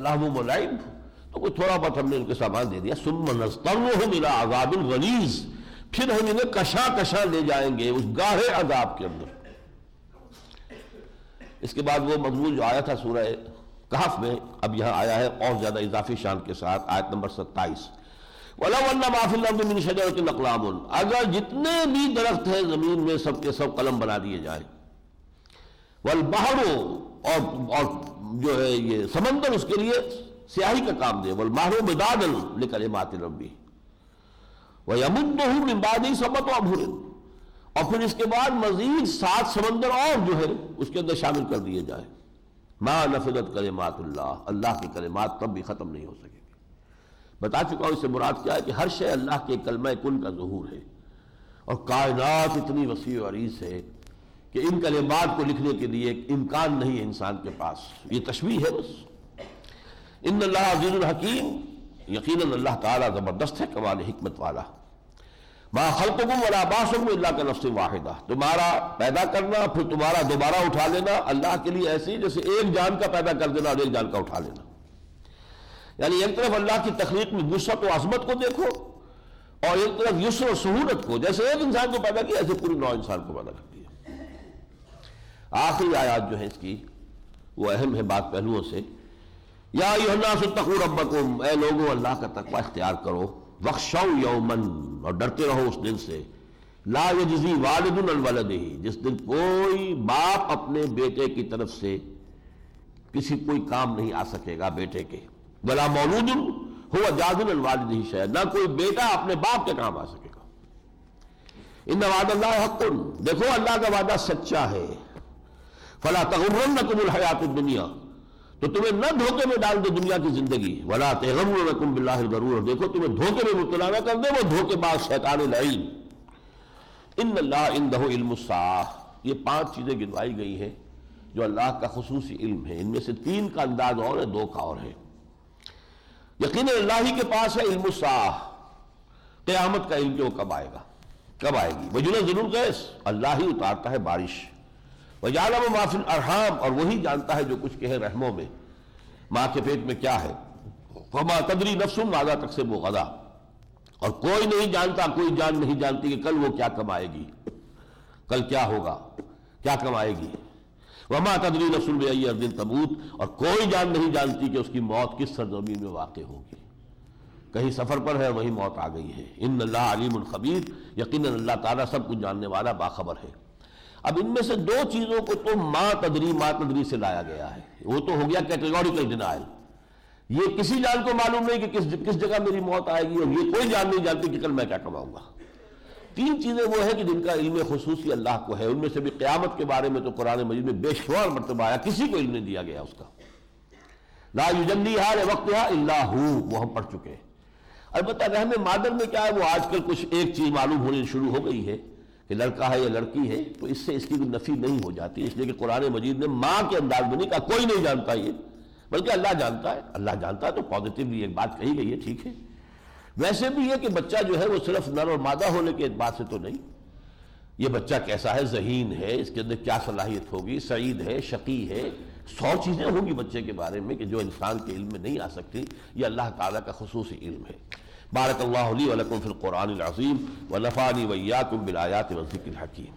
لَهْوٌ وَلَعِبٌ، تو کوئی تھوڑا بہت ہم نے ان کے سامان دے دیا۔ ثُمَّ نَضْطَرُّهُمْ إِلَىٰ عَذَابٍ غَلِيظٍ، پھر ہم انہیں کشاں کشاں لے جائیں گے اس گاہے عذاب کے اندر۔ اس کے بعد وہ مضمون جو آیا تھا سورہ کہف میں، اب یہاں آیا ہے اور زیادہ اضافی شان کے ساتھ، آیت نمبر 27۔ وَلَوْ أَنَّ مَا فِي الْأَرْضِ مِنْ شَجَرَةٍ أَقْلَامٌ، اگر جتنے بھی درخت ہیں زمین میں سب کے سب قلم بنا دیے جائیں۔ وَالْبَحْرُ، اور جو ہے یہ سمندر اس کے لیے سیاہی کا کام دے۔ وَالْبَحْرُ مِدَادًا لِكَلِمَاتِ رَبِّهِ وَيَمُدُّهُ مِنْ بَعْدِهِ سَبْعَةُ أَبْحُرٍ، اور پھر اس کے بعد مزید 7 سمندر اور جو ہے اس کے اندر شامل کر دیے جائیں۔ ما نفدت کلمات اللہ، اللہ کی کلمات تب بھی ختم نہیں ہو سکے گی۔ بتا چکا ہوں اس سے مراد کیا ہے کہ ہر شے اللہ کے کلمہ کن کا ظہور ہے، اور کائنات اتنی وسیع و عریض ہے کہ ان کلمات کو لکھنے کے لیے ایک امکان نہیں ہے انسان کے پاس، یہ تشبیہ ہے بس۔ ان اللہ عزیز الحکیم، یقیناً اللہ تعالیٰ زبردست ہے، کمال حکمت والا۔ ما خلقکم ولا بعثکم الا کنفس واحدہ، تمہارا پیدا کرنا پھر تمہارا دوبارہ اٹھا لینا اللہ کے لیے ایسی جیسے ایک جان کا پیدا کر دینا اور ایک جان کا اٹھا لینا۔ یعنی ایک طرف اللہ کی تخلیق میں وسعت و عظمت کو دیکھو، اور ایک طرف یسر و سہولت کو، جیسے ایک انسان کو پیدا کیا ایسے پوری 9 انسان کو پیدا کر دیا۔ آخری آیات جو ہیں اس کی وہ اہم ہے بعض پہلوؤں سے۔ یا ایھا الناس اتقوا ربکم، اے لوگوں اللہ کا تقوی اختیار کرو۔ وَاخْشَوْا یَوْمًا، اور ڈرتے رہو اس دن سے، لا یجزی والد عن ولدہ، جس دن کوئی باپ اپنے بیٹے کی طرف سے کوئی کام نہیں آ سکے گا بیٹے کے، ولا مولود هو جاز عن والدہ شیئا، نہ کوئی بیٹا اپنے باپ کے کام آ سکے گا۔ ان وعد اللہ حق، دیکھو اللہ کا وعدہ سچا ہے۔ فلا تغرنکم الحیات الدنیا، تو تمہیں نہ دھوکے میں ڈال دے دنیا کی زندگی۔ ولا تغرنکم باللہ الغرور، دیکھو تمہیں دھوکے میں مبتلا نہ کر دے وہ دھوکے باز شیطان لعین۔ ان اللہ عندہ علم الساعہ، یہ 5 چیزیں گنوائی گئی ہیں جو اللہ کا خصوصی علم ہے۔ ان میں سے 3 کا انداز اور ہے، 2 کا اور ہے۔ یقیناً اللہ ہی کے پاس ہے علم الساعہ، قیامت کا علم کہ وہ کب آئے گا، کب آئے گی۔ وَيُنَزِّلُ الْغَيْثَ، اللہ ہی اتارتا ہے بارش۔ وَيَعْلَمُ مَا فِي الْأَرْحَامِ، اور وہی جانتا ہے جو کچھ کہ ہے رحموں میں، ماں کے پیٹ میں کیا ہے۔ وَمَا تَدْرِي نَفْسٌ مَاذَا تَكْسِبُ غَدًا، اور کوئی نہیں جانتا، کوئی جان نہیں جانتی کہ کل وہ کیا کمائے گی، کل کیا ہوگا، کیا کمائے گی۔ وَمَا تَدْرِي نَفْسٌ بِأَيِّ أَرْضٍ تَمُوتُ، اور کوئی جان نہیں جانتی کہ اس کی موت کس سرزمین میں واقع ہوگی، کہیں سفر پر ہے وہیں موت آ گئی ہے۔ ان اللہ علیم خبیر، یقیناً اللہ تعالیٰ سب کچھ جاننے والا باخبر ہے۔ اب ان میں سے 2 چیزوں کو تو ما تدری سے لایا گیا ہے، وہ تو ہو گیا کیٹیگوریکل ڈینائل، یہ کسی جان کو معلوم نہیں کہ کس جگہ میری موت آئے گی، اور یہ کوئی جان نہیں جانتی کہ کل میں کیا کماؤں گا۔ 3 چیزیں وہ ہیں کہ جن کا علم خصوصی اللہ کو ہے، ان میں سے بھی قیامت کے بارے میں تو قرآن مجید میں بے شمار مرتبہ آیا، کسی کو علم نہیں دیا گیا اس کا۔ لا یجلیھا لوقتھا الا ھو، وہ ہم پڑھ چکے ہیں۔ البتہ رحم مادر میں کیا ہے، وہ آج کل کچھ ایک چیز معلوم ہونے شروع ہو گئی ہے کہ لڑکا ہے یا لڑکی ہے، تو اس سے اس کی بھی نفی نہیں ہو جاتی، اس لیے کہ قرآن مجید نے ماں کے انداز میں نہیں کہا کوئی نہیں جانتا یہ، بلکہ اللہ جانتا ہے۔ اللہ جانتا ہے تو پازیٹیولی ایک بات کہی گئی ہے، ٹھیک ہے۔ ویسے بھی یہ کہ بچہ جو ہے وہ صرف نر اور مادہ ہونے کے اعتبار سے تو نہیں، یہ بچہ کیسا ہے، ذہین ہے، اس کے اندر کیا صلاحیت ہوگی، سعید ہے، شقی ہے، 100 چیزیں ہوں گی بچے کے بارے میں کہ جو انسان کے علم میں نہیں آ سکتی، یہ اللہ تعالیٰ کا خصوصی علم ہے۔ بارک اللہ لی ولکم فی القرآن العظیم ونفعنی وإیاکم بالآیات والذکر الحکیم۔